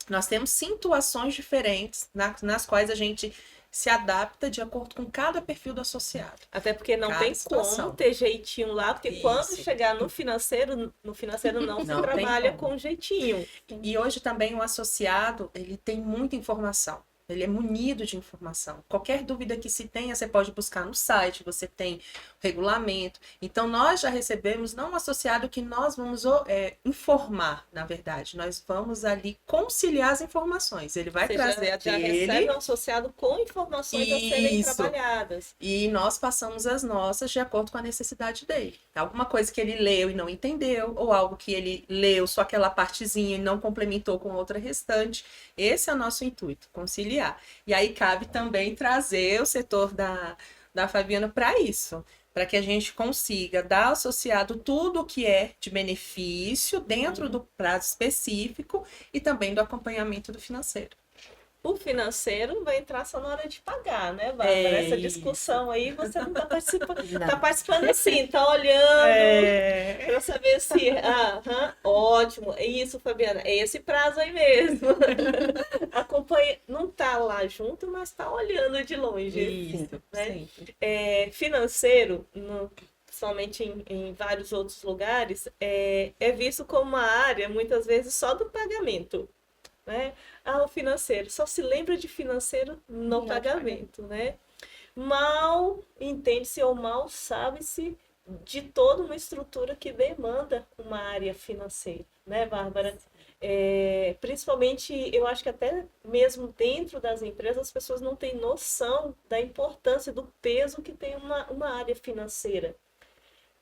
Nós temos situações diferentes nas quais a gente se adapta de acordo com cada perfil do associado. Até porque não tem como ter jeitinho lá, porque quando chegar no financeiro não se trabalha com jeitinho. E hoje também o associado, ele tem muita informação. Ele é munido de informação. Qualquer dúvida que se tenha, você pode buscar no site, você tem regulamento. Então, nós já recebemos, não um associado que nós vamos informar, na verdade. Nós vamos ali conciliar as informações. Ele vai trazer a dele. Já recebe um associado com informações a serem trabalhadas. E nós passamos as nossas de acordo com a necessidade dele. Alguma coisa que ele leu e não entendeu, ou algo que ele leu só aquela partezinha e não complementou com outra restante. Esse é o nosso intuito, conciliar. E aí cabe também trazer o setor da Fabiana para isso, para que a gente consiga dar ao associado tudo o que é de benefício dentro do prazo específico e também do acompanhamento do financeiro. O financeiro vai entrar só na hora de pagar, né, Bárbara? Essa discussão aí, você não está participando. Está participando assim, está olhando para saber se... ótimo, é isso, Fabiana, é esse prazo aí mesmo. Acompanha, não está lá junto, mas está olhando de longe. Isso, né? Financeiro, principalmente em vários outros lugares, é visto como uma área, muitas vezes, só do pagamento. Né? O financeiro, só se lembra de financeiro no pagamento, né? Mal entende-se ou mal sabe-se de toda uma estrutura que demanda uma área financeira, né, Bárbara? Principalmente, eu acho que até mesmo dentro das empresas, as pessoas não têm noção da importância, do peso que tem uma área financeira.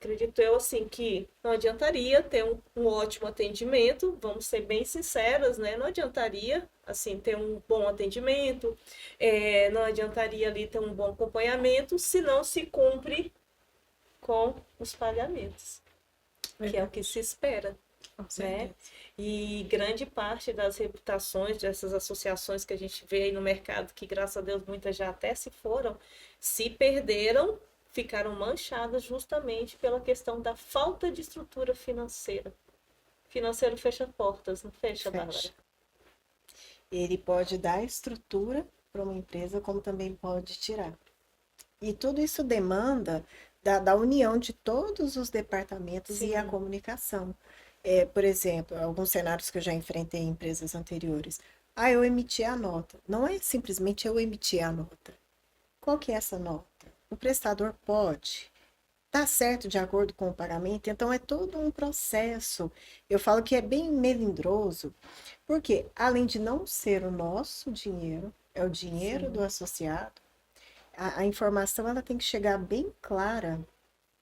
Acredito eu, assim, que não adiantaria ter um ótimo atendimento, vamos ser bem sinceras, né? Não adiantaria, assim, ter um bom atendimento, não adiantaria ali ter um bom acompanhamento, se não se cumpre com os pagamentos, que é o que se espera, né? E grande parte das reputações dessas associações que a gente vê aí no mercado, que graças a Deus muitas já até se foram, se perderam, ficaram manchadas justamente pela questão da falta de estrutura financeira. Financeiro fecha portas, não fecha, Bárbara? Ele pode dar estrutura para uma empresa, como também pode tirar. E tudo isso demanda da união de todos os departamentos e a comunicação. Por exemplo, alguns cenários que eu já enfrentei em empresas anteriores. Eu emiti a nota. Não é simplesmente eu emitir a nota. Qual que é essa nota? O prestador pode estar certo de acordo com o pagamento, então é todo um processo. Eu falo que é bem melindroso, porque além de não ser o nosso dinheiro, é o dinheiro do associado, a informação ela tem que chegar bem clara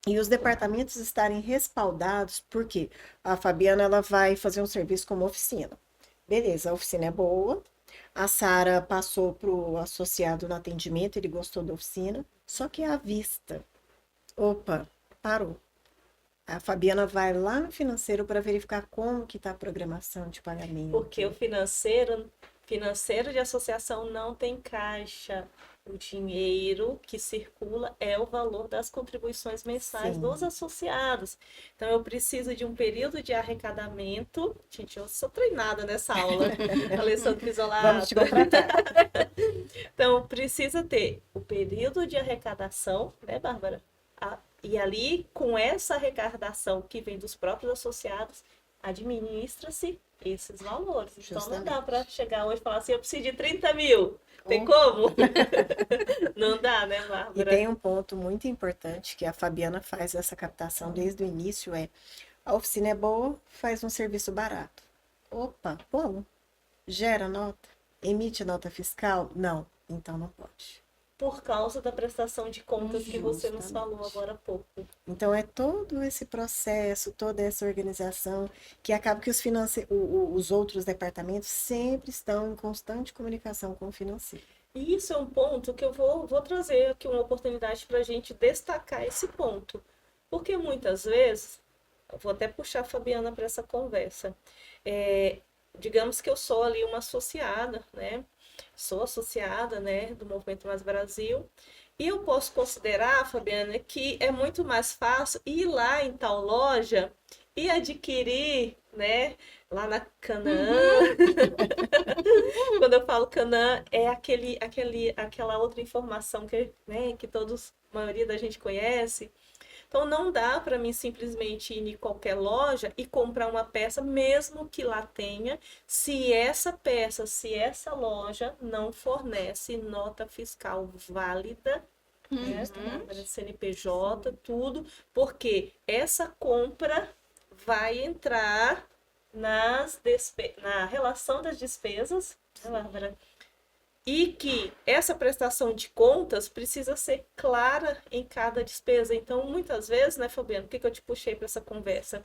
e os departamentos estarem respaldados, porque a Fabiana ela vai fazer um serviço como oficina. Beleza, a oficina é boa, a Sara passou para o associado no atendimento, ele gostou da oficina, só que à vista. Opa, parou. A Fabiana vai lá no financeiro para verificar como que está a programação de pagamento. Porque o financeiro financeiro de associação não tem caixa. O dinheiro que circula é o valor das contribuições mensais Sim. dos associados. Então, eu preciso de um período de arrecadamento. Gente, eu sou treinada nessa aula, Alessandro Pisolato. Vamos te contratar. Então, precisa ter o período de arrecadação, né, Bárbara? E ali, com essa arrecadação que vem dos próprios associados, administra-se esses valores. Então, não dá para chegar hoje e falar assim, eu preciso de 30 mil. Tem como? Não dá, né, E Bárbara? tem um ponto muito importante que a Fabiana faz essa captação desde o início, a oficina é boa, faz um serviço barato. Opa, bom, gera nota, emite nota fiscal? Não, então não pode. Por causa da prestação de contas que você nos falou agora há pouco. Então é todo esse processo, toda essa organização, que acaba que os outros departamentos sempre estão em constante comunicação com o financeiro. E isso é um ponto que eu vou trazer aqui uma oportunidade para a gente destacar esse ponto. Porque muitas vezes, eu vou até puxar a Fabiana para essa conversa, digamos que eu sou ali uma associada, né? Sou associada, né, do Movimento Mais Brasil, e eu posso considerar, Fabiana, que é muito mais fácil ir lá em tal loja e adquirir, né, lá na Canaã. Quando eu falo Canaã, é aquela outra informação que, né, que a maioria da gente conhece. Então, não dá para mim simplesmente ir em qualquer loja e comprar uma peça, mesmo que lá tenha, se essa loja não fornece nota fiscal válida, né? CNPJ, tudo, porque essa compra vai entrar na relação das despesas, né, Bárbara? E que essa prestação de contas precisa ser clara em cada despesa. Então, muitas vezes, né, Fabiano, por que eu te puxei para essa conversa?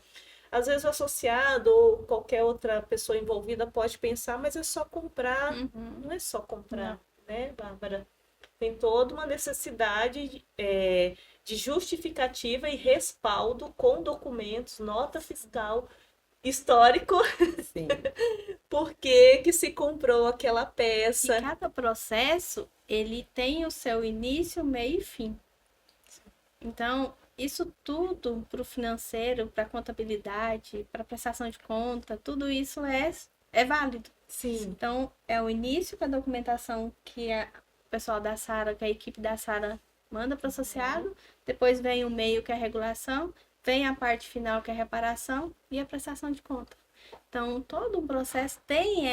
Às vezes o associado ou qualquer outra pessoa envolvida pode pensar, mas é só comprar. Não é só comprar, né, Bárbara? Tem toda uma necessidade de justificativa e respaldo com documentos, nota fiscal, histórico, Sim. por que se comprou aquela E peça. cada processo, ele tem o seu início, meio e fim. Então, isso tudo para o financeiro, para a contabilidade, para a prestação de conta, tudo isso é válido. Sim. Então, é o início com a documentação que o pessoal da Sara, que a equipe da Sara manda para o associado, depois vem o meio, que é a regulação, vem a parte final, que é a reparação, e a prestação de conta. Então, todo um processo tem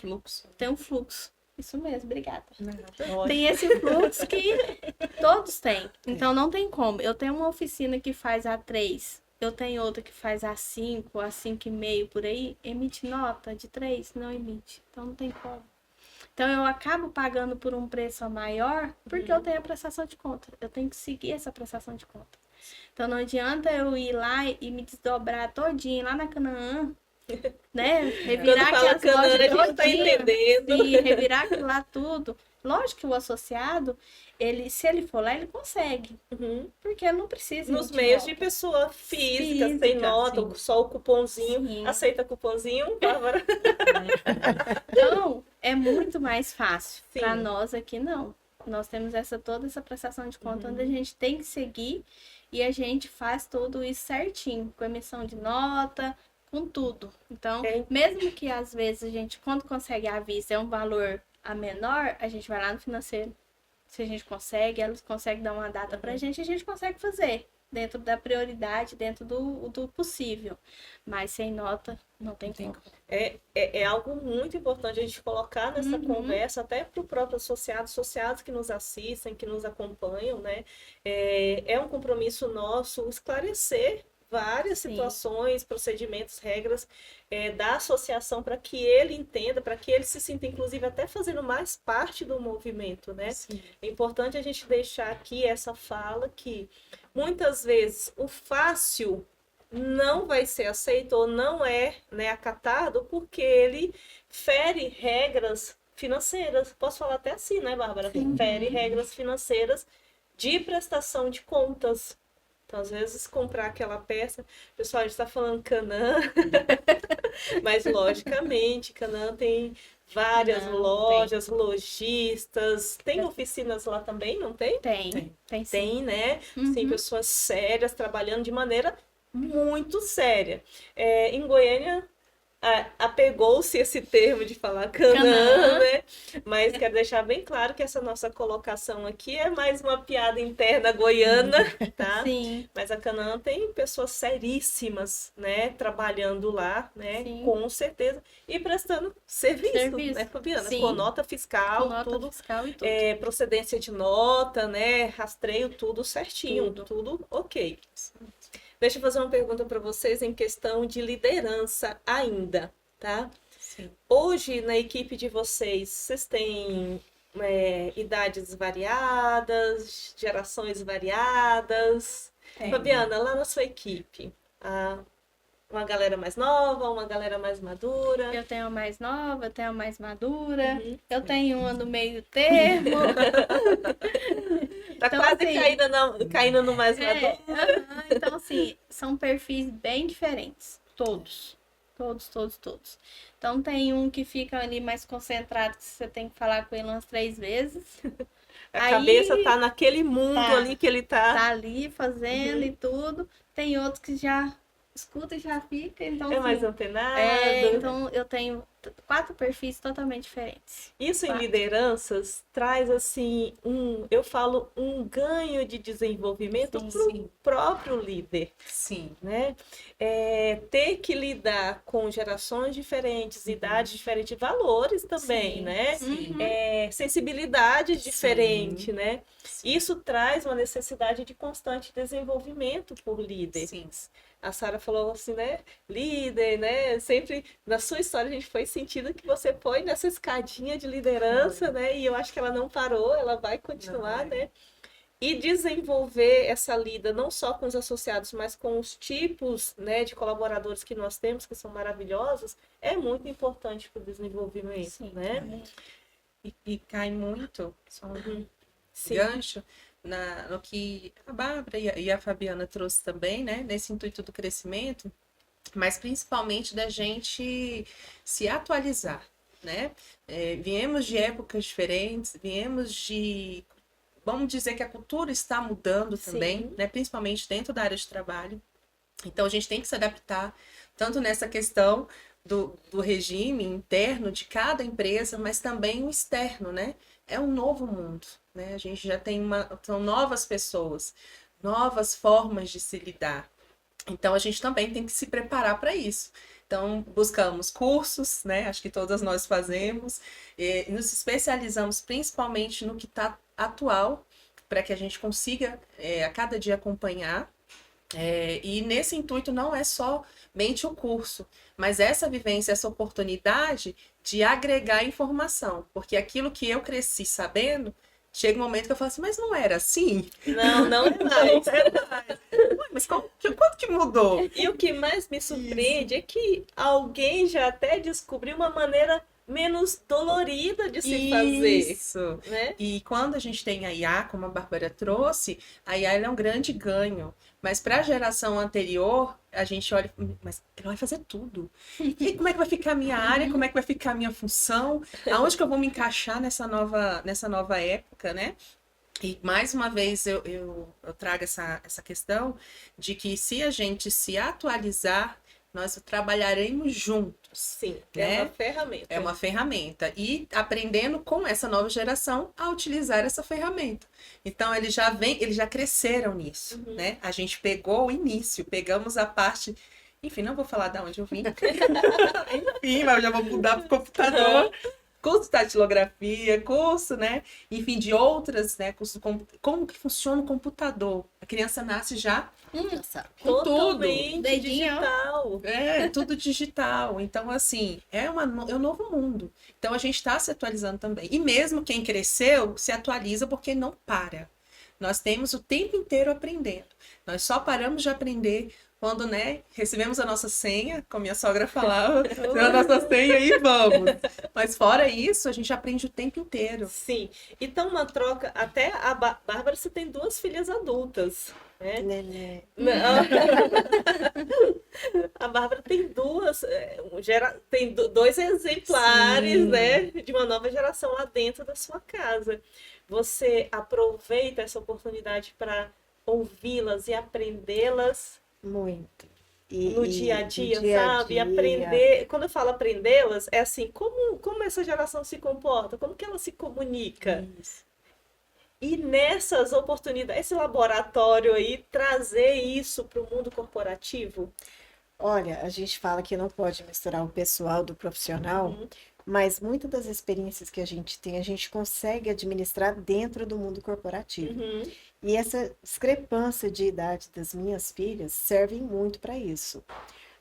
Fluxo. tem um fluxo. Isso mesmo, obrigada. Ótimo. Tem esse fluxo que todos têm. Então, não tem como. Eu tenho uma oficina que faz A3, eu tenho outra que faz A5, A5,5 por aí, emite nota de 3? Não emite. Então, não tem como. Então, eu acabo pagando por um preço maior porque eu tenho a prestação de conta. Eu tenho que seguir essa prestação de conta. Então, não adianta eu ir lá e me desdobrar todinho lá na Canaã, né? Revirar Quando fala aquelas Canaã, a lojas gente tá todinha, entendendo. e revirar aquilo lá tudo. Lógico que o associado, se ele for lá, ele consegue. Uhum. Porque não precisa. Nos ir meios volta. de pessoa física, sem Física, nota, sim. só o cupomzinho. Sim. Aceita cupomzinho, Bárbara? Então, é muito mais fácil. Sim. Para nós aqui, não. Nós temos toda essa prestação de conta onde a gente tem que seguir e a gente faz tudo isso certinho, com emissão de nota, com tudo. Então, mesmo que às vezes a gente, quando consegue à vista, é um valor a menor, a gente vai lá no financeiro. Se a gente consegue, elas conseguem dar uma data pra gente, a gente consegue fazer. Dentro da prioridade, dentro do possível. Mas sem nota, não tem como. É algo muito importante a gente colocar nessa conversa, até para o próprio associados que nos assistem, que nos acompanham, né? É um compromisso nosso esclarecer várias situações, procedimentos, regras da associação para que ele entenda, para que ele se sinta, inclusive, até fazendo mais parte do movimento, né? Sim. É importante a gente deixar aqui essa fala que muitas vezes o fácil não vai ser aceito ou não é, né, acatado porque ele fere regras financeiras. Posso falar até assim, né, Bárbara? Fere regras financeiras de prestação de contas. Então, às vezes, comprar aquela peça, pessoal, a gente está falando Canã, mas logicamente, Canã tem várias lojas, lojistas, tem oficinas lá também, não tem? Tem sim. Tem, né? Sim, pessoas sérias trabalhando de maneira muito séria. Em Goiânia, apegou-se esse termo de falar Canã, né? Mas quero deixar bem claro que essa nossa colocação aqui é mais uma piada interna goiana, tá? Sim. Mas a Canã tem pessoas seríssimas, né? Trabalhando lá, né? Sim. Com certeza. E prestando serviço. Né, Fabiana? Sim. Com nota fiscal, Com nota tudo. fiscal e tudo. Procedência de nota, né? Rastreio, tudo certinho. Tudo ok. Deixa eu fazer uma pergunta para vocês em questão de liderança ainda, tá? Sim. Hoje, na equipe de vocês têm idades variadas, gerações variadas? Tem. Fabiana, lá na sua equipe, uma galera mais nova, uma galera mais madura? Eu tenho a mais nova, eu tenho a mais madura, eu tenho uma no meio termo. Tá Então, quase assim, caindo no mais maduro. Então, assim, são perfis bem diferentes. Todos. Então, tem um que fica ali mais concentrado, que você tem que falar com ele umas 3 vezes. A cabeça tá naquele mundo ali que ele tá. Tá ali fazendo e tudo. Tem outros que já escuta e já fica. Então, assim, mais antenado. Então, eu tenho 4 perfis totalmente diferentes. Isso em 4. lideranças traz, assim, eu falo, um ganho de desenvolvimento para o próprio líder. Sim. Né? Ter que lidar com gerações diferentes, idades diferentes, valores também, né? Sensibilidades diferentes, né? Isso traz uma necessidade de constante desenvolvimento por líder. Sim. A Sara falou assim, né? Líder, né? Sempre na sua história a gente foi sentindo que você foi nessa escadinha de liderança, né? E eu acho que ela não parou, ela vai continuar, né? E desenvolver essa lida não só com os associados, mas com os tipos, né, de colaboradores que nós temos, que são maravilhosos, é muito importante para o desenvolvimento, né? E cai muito, só gancho, no que a Bárbara e a Fabiana trouxe também, né? Nesse intuito do crescimento, mas principalmente da gente se atualizar, né? Viemos de épocas diferentes, vamos dizer que a cultura está mudando também, né? Principalmente dentro da área de trabalho. Então, a gente tem que se adaptar, tanto nessa questão do regime interno de cada empresa, mas também o externo, né? É um novo mundo, né? A gente já tem são novas pessoas, novas formas de se lidar. Então, a gente também tem que se preparar para isso. Então, buscamos cursos, né? Acho que todas nós fazemos, nos especializamos principalmente no que está atual, para que a gente consiga a cada dia acompanhar. E nesse intuito não é somente o curso, mas essa vivência, essa oportunidade de agregar informação, porque aquilo que eu cresci sabendo, chega um momento que eu falo assim, mas não era assim? Não é mais. Mas quanto que mudou? E o que mais me surpreende é que alguém já até descobriu uma maneira menos dolorida de se fazer. Isso. Né? E quando a gente tem a IA, como a Bárbara trouxe, a IA é um grande ganho. Mas para a geração anterior, a gente olha, mas ela vai fazer tudo. E como é que vai ficar a minha área? Como é que vai ficar a minha função? Aonde que eu vou me encaixar nessa nova época, né? E mais uma vez eu trago essa questão de que se a gente se atualizar, nós trabalharemos juntos. Sim, né? É uma ferramenta. É uma ferramenta. E aprendendo com essa nova geração a utilizar essa ferramenta. Então, eles já cresceram nisso, né? A gente pegou o início, pegamos a parte... Enfim, não vou falar de onde eu vim. Enfim, mas eu já vou mudar para o computador. Curso de datilografia, curso, né? Enfim, de outras, né? Curso como que funciona o computador. A criança nasce já com tudo. Digital. Tudo digital. Então, assim, é um novo mundo. Então, a gente está se atualizando também. E mesmo quem cresceu, se atualiza porque não para. Nós temos o tempo inteiro aprendendo. Nós só paramos de aprender quando, né, recebemos a nossa senha, como minha sogra falava, recebemos a nossa senha e vamos. Mas fora isso, a gente aprende o tempo inteiro. Sim. Então, uma troca, até a Bárbara, você tem 2 filhas adultas, né? Nenê. A Bárbara tem tem 2 exemplares, Sim. né, de uma nova geração lá dentro da sua casa. Você aproveita essa oportunidade para ouvi-las e aprendê-las Muito. no dia a dia, no dia a sabe? dia. Aprender, quando eu falo aprendê-las, é assim, como essa geração se comporta, como que ela se comunica. Isso. E nessas oportunidades, esse laboratório aí, trazer isso para o mundo corporativo. Olha, a gente fala que não pode misturar o pessoal do profissional, mas muitas das experiências que a gente tem, a gente consegue administrar dentro do mundo corporativo. E essa discrepância de idade das minhas filhas serve muito para isso.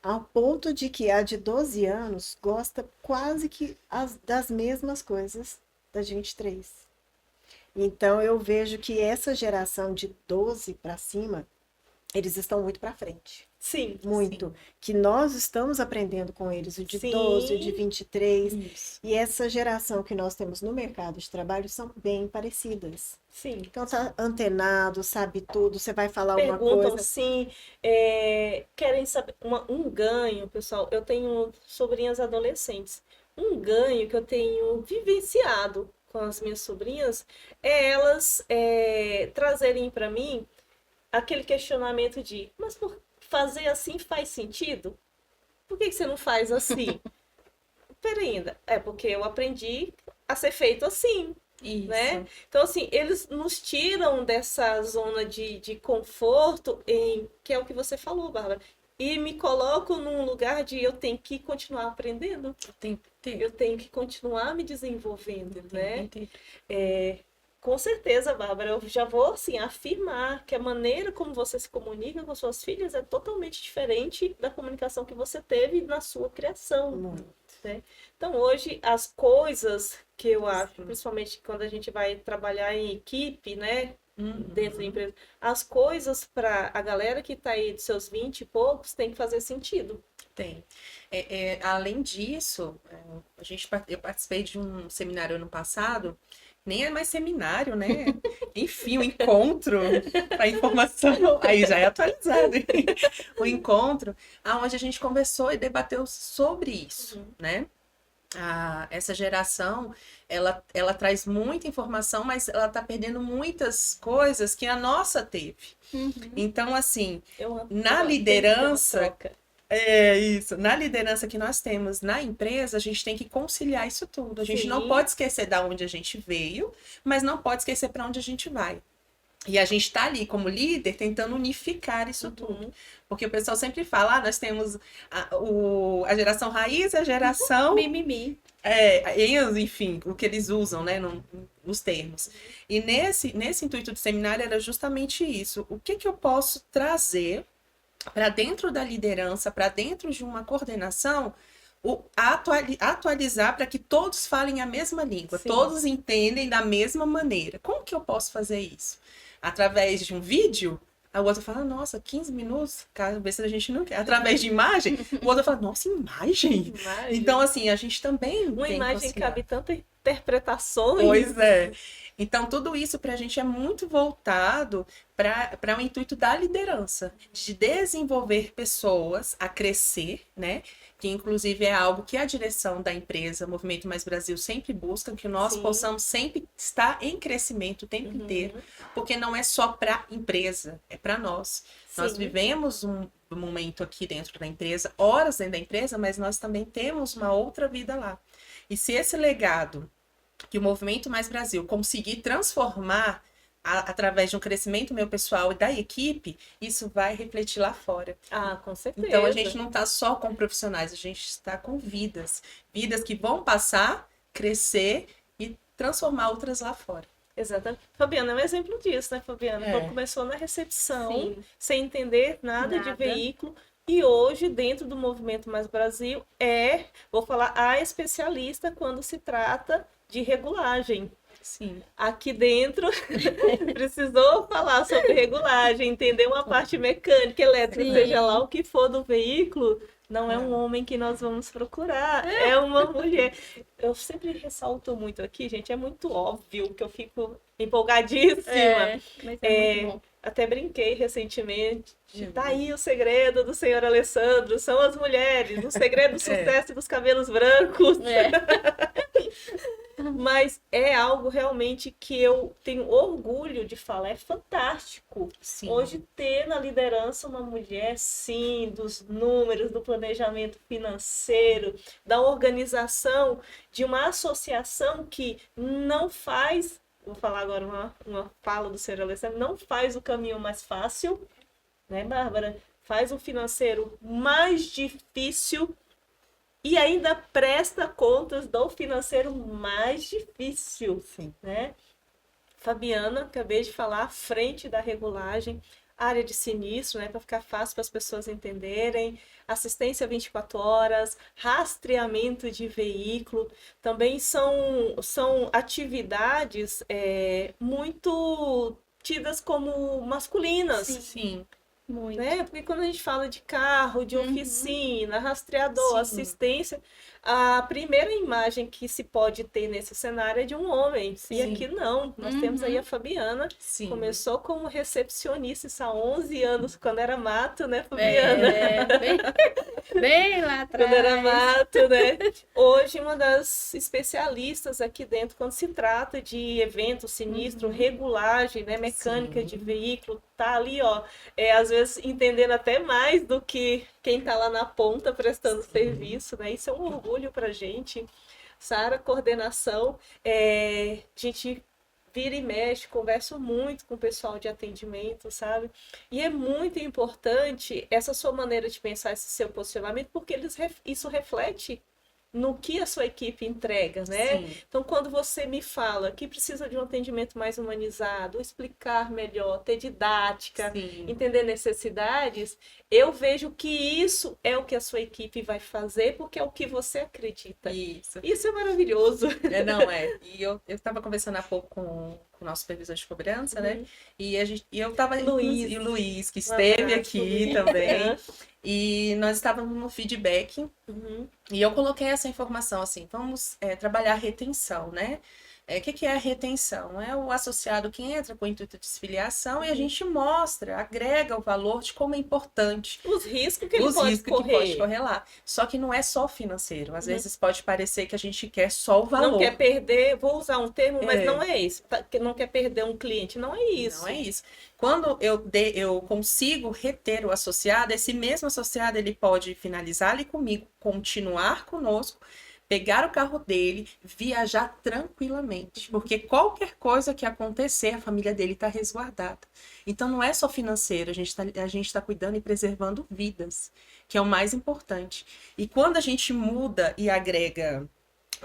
Ao ponto de que a de 12 anos gosta quase que das mesmas coisas da gente 3. Então eu vejo que essa geração de 12 para cima, eles estão muito para frente. Sim. Muito. Que nós estamos aprendendo com eles, o de 12, o de 23. Isso. E essa geração que nós temos no mercado de trabalho são bem parecidas. Sim. Então tá antenado, sabe tudo, você vai falar uma Perguntam coisa. sim, querem saber um ganho, pessoal. Eu tenho sobrinhas adolescentes. Um ganho que eu tenho vivenciado com as minhas sobrinhas é elas trazerem para mim aquele questionamento de, mas por fazer assim faz sentido? Por que você não faz assim? Peraí, ainda. É porque eu aprendi a ser feito assim. Isso. Né? Então, assim, eles nos tiram dessa zona de conforto, que é o que você falou, Bárbara, e me colocam num lugar de eu tenho que continuar aprendendo, O tempo inteiro. eu tenho que continuar me desenvolvendo, O tempo né? inteiro. Com certeza, Bárbara, eu já vou, assim, afirmar que a maneira como você se comunica com suas filhas é totalmente diferente da comunicação que você teve na sua criação. Muito. Né? Então, hoje, as coisas que eu acho, principalmente quando a gente vai trabalhar em equipe, né, dentro da empresa, as coisas para a galera que está aí dos seus 20 e poucos tem que fazer sentido. Tem. Além disso, eu participei de um seminário ano passado, nem é mais seminário, né? Enfim, o encontro para informação, aí já é atualizado. O encontro, onde a gente conversou e debateu sobre isso, né? Essa geração, ela traz muita informação, mas ela está perdendo muitas coisas que a nossa teve. Então, assim, na liderança... Na liderança que nós temos na empresa, a gente tem que conciliar isso tudo. A gente não pode esquecer de onde a gente veio, mas não pode esquecer para onde a gente vai. E a gente está ali como líder tentando unificar isso tudo. Porque o pessoal sempre fala, nós temos a geração raiz, a geração... Mimimi. Enfim, o que eles usam, né, nos termos. E nesse intuito do seminário era justamente isso. O que eu posso trazer para dentro da liderança, para dentro de uma coordenação, atualizar para que todos falem a mesma língua, todos entendem da mesma maneira. Como que eu posso fazer isso? Através de um vídeo? A outra fala, nossa, 15 minutos? Cabeça da gente não quer. Através de imagem? O outro fala, nossa, imagem? Então, assim, a gente também uma tem imagem que cabe tantas interpretações. Pois é. Então, tudo isso para a gente é muito voltado para o intuito da liderança, de desenvolver pessoas a crescer, né? Que, inclusive, é algo que a direção da empresa, Movimento Mais Brasil, sempre busca, que nós possamos sempre estar em crescimento o tempo inteiro, porque não é só para a empresa, é para nós. Nós vivemos um momento aqui dentro da empresa, horas dentro da empresa, mas nós também temos uma outra vida lá. E se esse legado que o Movimento Mais Brasil conseguir transformar através de um crescimento meu pessoal e da equipe, isso vai refletir lá fora. Com certeza. Então, a gente não está só com profissionais, a gente está com vidas. Vidas que vão passar, crescer e transformar outras lá fora. Exatamente. Fabiana é um exemplo disso, né, Fabiana? Quando começou na recepção, sem entender nada de veículo, e hoje, dentro do Movimento Mais Brasil, vou falar, a especialista quando se trata de regulagem. Sim. Aqui dentro precisou falar sobre regulagem, entender uma parte mecânica, elétrica, Sim. seja lá o que for do veículo, não é um homem que nós vamos procurar, é uma mulher. Eu sempre ressalto muito aqui, gente, é muito óbvio que eu fico empolgadíssima. Mas é muito bom. Até brinquei recentemente. Tá aí o segredo do senhor Alessandro, são as mulheres, o segredo do sucesso dos cabelos brancos. Mas é algo realmente que eu tenho orgulho de falar, é fantástico. Sim. Hoje ter na liderança uma mulher, sim, dos números, do planejamento financeiro, da organização de uma associação que não faz, vou falar agora uma fala do senhor Alessandro, não faz o caminho mais fácil, né, Bárbara? Faz o financeiro mais difícil e ainda presta contas do financeiro mais difícil, Sim. né? Fabiana, acabei de falar, à frente da regulagem, área de sinistro, né, para ficar fácil para as pessoas entenderem, assistência 24 horas, rastreamento de veículo, também são atividades muito tidas como masculinas. Sim. Muito. Né? Porque quando a gente fala de carro, de oficina, rastreador, Sim. assistência, a primeira imagem que se pode ter nesse cenário é de um homem. E Sim. aqui não. Nós temos aí a Fabiana, Sim. começou como recepcionista isso há 11 anos, quando era mato, né, Fabiana? Bem lá atrás. Quando era mato, né? Hoje, uma das especialistas aqui dentro, quando se trata de evento sinistro, regulagem, né, mecânica Sim. de veículo, tá ali, ó, às vezes entendendo até mais do que quem tá lá na ponta prestando serviço, né? Isso é um orgulho pra gente. Sara, coordenação, a gente vira e mexe, converso muito com o pessoal de atendimento, sabe? E é muito importante essa sua maneira de pensar, esse seu posicionamento, porque isso reflete no que a sua equipe entrega, né? Sim. Então, quando você me fala que precisa de um atendimento mais humanizado, explicar melhor, ter didática, Sim. entender necessidades, eu vejo que isso é o que a sua equipe vai fazer, porque é o que você acredita. Isso. Isso é maravilhoso. Não é. E eu estava conversando há pouco com o nosso supervisor de cobrança, né? E eu estava Luiz. E o Luiz, que esteve abraço, aqui Luiz. também. E nós estávamos no feedback. Uhum. E eu coloquei essa informação assim, vamos trabalhar a retenção, né? O que é a retenção? É o associado que entra com o intuito de desfiliação e a gente mostra, agrega o valor de como é importante. Os riscos que ele Os pode riscos correr. que pode correr lá. Só que não é só financeiro. Às vezes pode parecer que a gente quer só o valor. Não quer perder, vou usar um termo, mas É. não é isso. Que não quer perder um cliente, não é isso. Não é isso. Quando eu consigo reter o associado, esse mesmo associado ele pode finalizar ali comigo, continuar conosco, pegar o carro dele, viajar tranquilamente. Porque qualquer coisa que acontecer, a família dele está resguardada. Então não é só financeiro, a gente tá cuidando e preservando vidas, que é o mais importante. E quando a gente muda e agrega,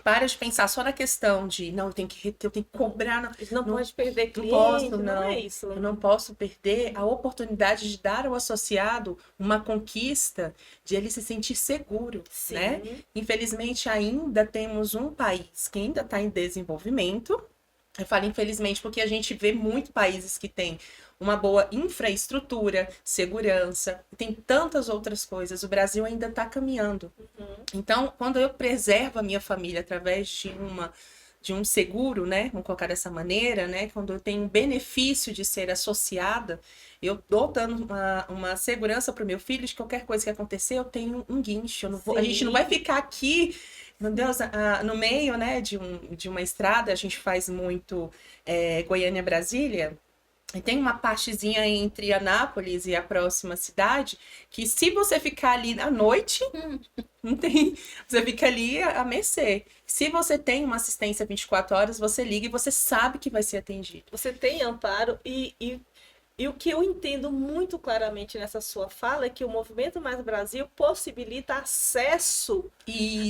para de pensar só na questão de, não, eu tenho que reter, eu tenho que cobrar. Não pode perder cliente, posso, não não. é isso. Eu não posso perder a oportunidade de dar ao associado uma conquista de ele se sentir seguro, Sim. né? Infelizmente, ainda temos um país que ainda está em desenvolvimento. Eu falo infelizmente porque a gente vê muitos países que têm uma boa infraestrutura, segurança, tem tantas outras coisas. O Brasil ainda está caminhando. Então, quando eu preservo a minha família através de um seguro, né? Vamos colocar dessa maneira, né? Quando eu tenho o benefício de ser associada, eu estou dando uma segurança para o meu filho de qualquer coisa que acontecer, eu tenho um guincho. A gente não vai ficar aqui, meu Deus, no meio, né, de uma estrada. A gente faz muito Goiânia-Brasília. E tem uma partezinha entre Anápolis e a próxima cidade que, se você ficar ali à noite, não tem, você fica ali a mercê. Se você tem uma assistência 24 horas, você liga e você sabe que vai ser atendido. Você tem amparo e o que eu entendo muito claramente nessa sua fala é que o Movimento Mais Brasil possibilita acesso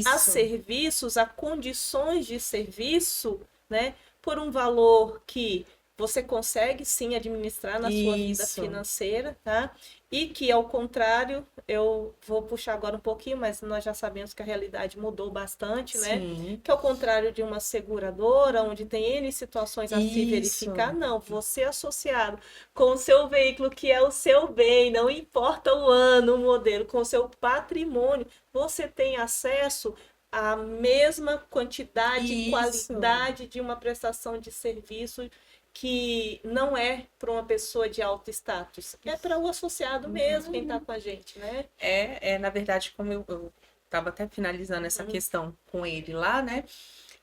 a serviços, a condições de serviço, né, por um valor que você consegue sim administrar na sua vida financeira, tá? E que, ao contrário, eu vou puxar agora um pouquinho, mas nós já sabemos que a realidade mudou bastante, né? Que ao contrário de uma seguradora, onde tem N situações a se verificar, não, você associado com o seu veículo, que é o seu bem, não importa o ano, o modelo, com o seu patrimônio, você tem acesso à mesma quantidade e qualidade de uma prestação de serviço que não é para uma pessoa de alto status, é para o associado mesmo, quem está com a gente, né? Na verdade, como eu estava até finalizando essa questão com ele lá, né?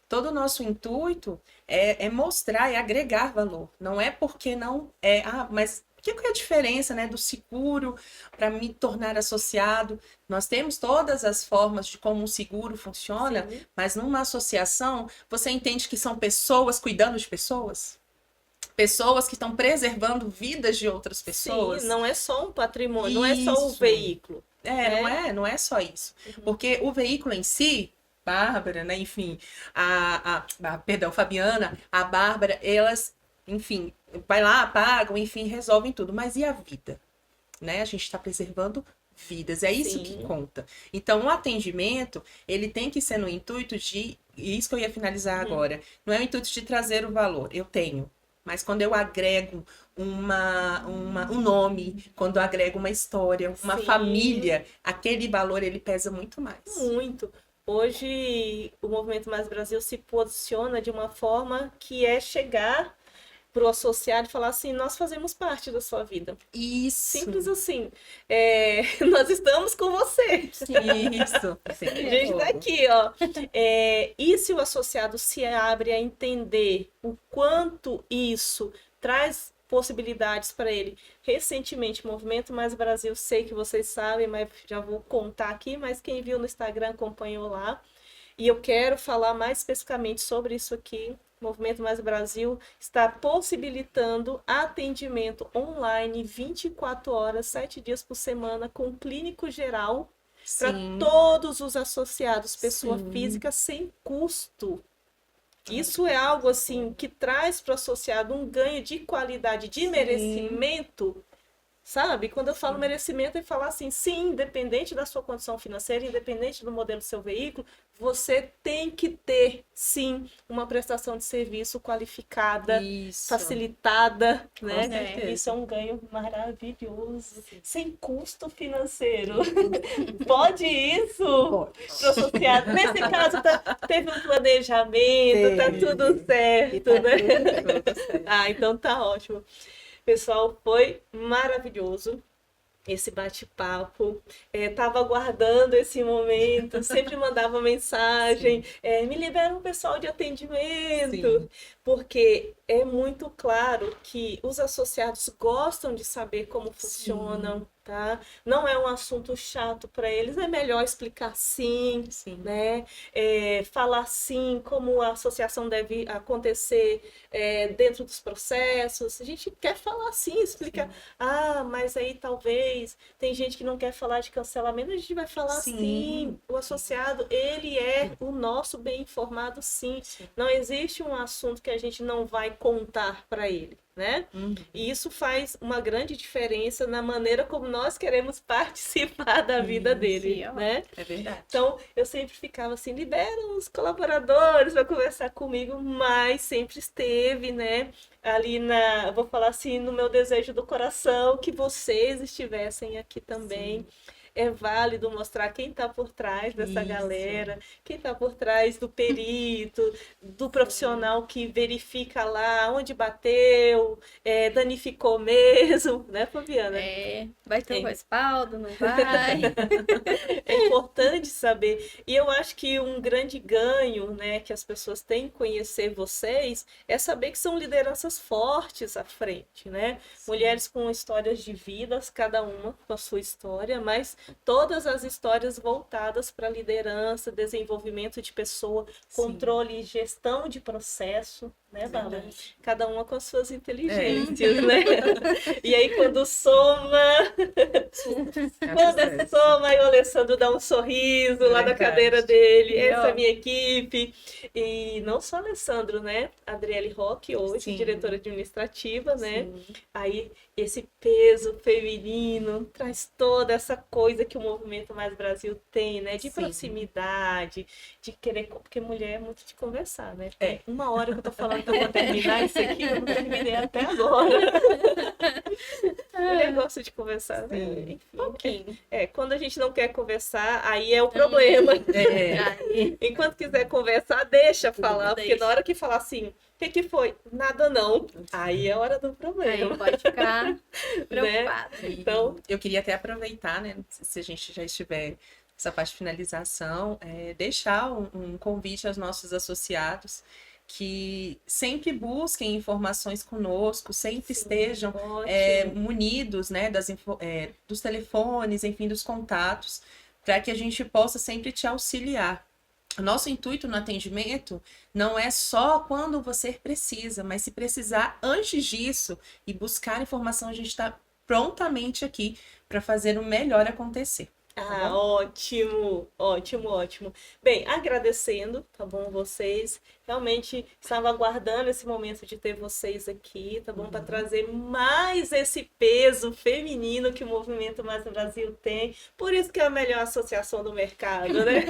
Todo o nosso intuito é mostrar e agregar valor. Não é porque não é, mas o que é a diferença, né, do seguro para me tornar associado? Nós temos todas as formas de como um seguro funciona, mas numa associação, você entende que são pessoas cuidando de pessoas? Pessoas que estão preservando vidas de outras pessoas. Sim, não é só um patrimônio, não é só o veículo. Não é só isso. Porque o veículo em si, Bárbara, né, enfim, perdão, Fabiana, a Bárbara, elas, enfim, vai lá, pagam, enfim, resolvem tudo. Mas e a vida? Né? A gente está preservando vidas, é isso que conta. Então, o atendimento, ele tem que ser no intuito de, e isso que eu ia finalizar agora, não é o intuito de trazer o valor, eu tenho. Mas quando eu agrego um nome, quando eu agrego uma história, uma família, aquele valor, ele pesa muito mais. Muito. Hoje, o Movimento Mais Brasil se posiciona de uma forma que é chegar para o associado e falar assim, nós fazemos parte da sua vida. Isso. Simples assim. Nós estamos com você. Isso. A gente está aqui, ó. E se o associado se abre a entender o quanto isso traz possibilidades para ele. Recentemente, Movimento Mais Brasil, sei que vocês sabem, mas já vou contar aqui, mas quem viu no Instagram acompanhou lá. E eu quero falar mais especificamente sobre isso aqui. Movimento Mais Brasil está possibilitando atendimento online 24 horas, 7 dias por semana, com clínico geral para todos os associados, pessoa física, sem custo. Isso é algo assim que traz para o associado um ganho de qualidade, de merecimento. Sabe? Quando eu falo merecimento, é falar assim, sim, independente da sua condição financeira, independente do modelo do seu veículo, você tem que ter, sim, uma prestação de serviço qualificada, facilitada, né? Isso é um ganho maravilhoso, sem custo financeiro. Pode isso? Pro associado. Nesse caso, teve um planejamento, tá tudo certo, né? Tudo certo. Então tá ótimo. Pessoal, foi maravilhoso esse bate-papo. Tava aguardando esse momento, sempre mandava mensagem, me libera um pessoal de atendimento, porque é muito claro que os associados gostam de saber como funcionam, tá? Não é um assunto chato para eles, é melhor explicar sim. Né? Falar sim como a associação deve acontecer dentro dos processos. A gente quer falar sim, explicar. Mas aí talvez tem gente que não quer falar de cancelamento, a gente vai falar sim. O associado, ele é o nosso bem informado sim. Não existe um assunto que a gente não vai contar para ele. Né? E isso faz uma grande diferença na maneira como nós queremos participar da vida dele, né? É verdade. Então, eu sempre ficava assim, libera os colaboradores para conversar comigo, mas sempre esteve, né? Ali vou falar assim, no meu desejo do coração, que vocês estivessem aqui também. É válido mostrar quem está por trás dessa galera, quem está por trás do perito, do profissional que verifica lá onde bateu, danificou mesmo, né, Fabiana? Vai ter um respaldo, não vai? É importante saber. E eu acho que um grande ganho, né, que as pessoas têm que conhecer vocês é saber que são lideranças fortes à frente, né? Mulheres com histórias de vidas, cada uma com a sua história, mas todas as histórias voltadas para liderança, desenvolvimento de pessoa, controle e gestão de processo, né, Bárbara? Cada uma com as suas inteligências, né? E aí quando soma, aí o Alessandro dá um sorriso lá da cadeira dele, essa é a minha equipe. E não só Alessandro, né? Adriele Roque, hoje, diretora administrativa, né? Aí esse peso feminino traz toda essa coisa que o Movimento Mais Brasil tem, né? De proximidade, de querer, porque mulher é muito de conversar, né? Uma hora que eu tô falando que eu vou terminar isso aqui, eu não terminei até agora. Mulher gosta de conversar, né? Enfim, pouquinho. Quando a gente não quer conversar, aí é o problema. Enquanto quiser conversar, deixa falar, porque na hora que falar assim, o que foi? Nada não. Aí é hora do problema. Aí pode ficar preocupado. Né? Então, eu queria até aproveitar, né? Se a gente já estiver nessa parte de finalização, deixar um convite aos nossos associados que sempre busquem informações conosco, sempre estejam munidos, né, dos telefones, enfim, dos contatos, para que a gente possa sempre te auxiliar. O nosso intuito no atendimento não é só quando você precisa, mas se precisar antes disso e buscar informação, a gente está prontamente aqui para fazer o melhor acontecer. Tá ótimo, ótimo, ótimo. Bem, agradecendo, tá bom, vocês. Realmente estava aguardando esse momento de ter vocês aqui, tá bom? Para trazer mais esse peso feminino que o Movimento Mais no Brasil tem. Por isso que é a melhor associação do mercado, né?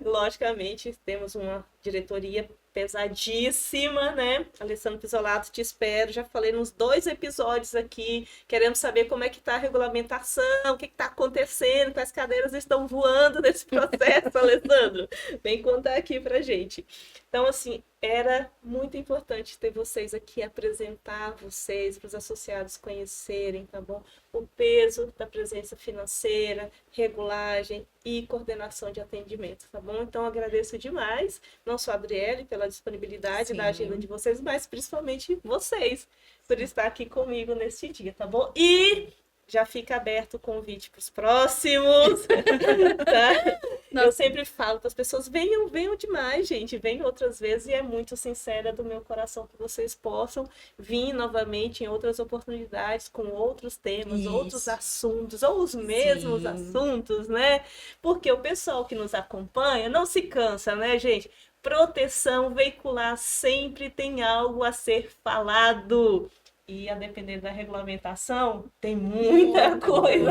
Logicamente, temos uma diretoria pesadíssima, né? Alessandro Pisolato, te espero. Já falei nos 2 episódios aqui. Queremos saber como é que tá a regulamentação, o que está acontecendo, quais cadeiras estão voando nesse processo, Alessandro. Vem contar aqui pra gente. Então, assim, era muito importante ter vocês aqui, apresentar vocês para os associados conhecerem, tá bom? O peso da presença financeira, regulagem e coordenação de atendimento, tá bom? Então, agradeço demais, não só a Adriele pela disponibilidade da agenda de vocês, mas principalmente vocês por estar aqui comigo nesse dia, tá bom? E já fica aberto o convite para os próximos, tá? Eu sempre falo para as pessoas, venham demais, gente, venham outras vezes, e é muito sincera do meu coração que vocês possam vir novamente em outras oportunidades, com outros temas, outros assuntos, ou os mesmos assuntos, né? Porque o pessoal que nos acompanha não se cansa, né, gente? Proteção veicular sempre tem algo a ser falado. E a depender da regulamentação, tem muita coisa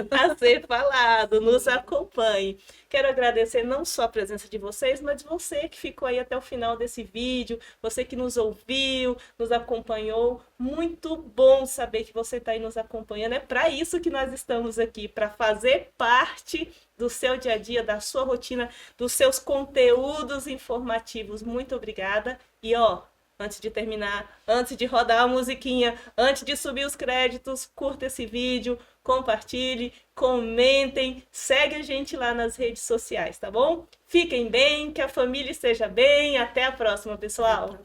a ser falado. Nos acompanhe. Quero agradecer não só a presença de vocês, mas você que ficou aí até o final desse vídeo, você que nos ouviu, nos acompanhou. Muito bom saber que você está aí nos acompanhando. É para isso que nós estamos aqui, para fazer parte do seu dia a dia, da sua rotina, dos seus conteúdos informativos. Muito obrigada. E antes de terminar, antes de rodar a musiquinha, antes de subir os créditos, curta esse vídeo, compartilhe, comentem, segue a gente lá nas redes sociais, tá bom? Fiquem bem, que a família esteja bem. Até a próxima, pessoal!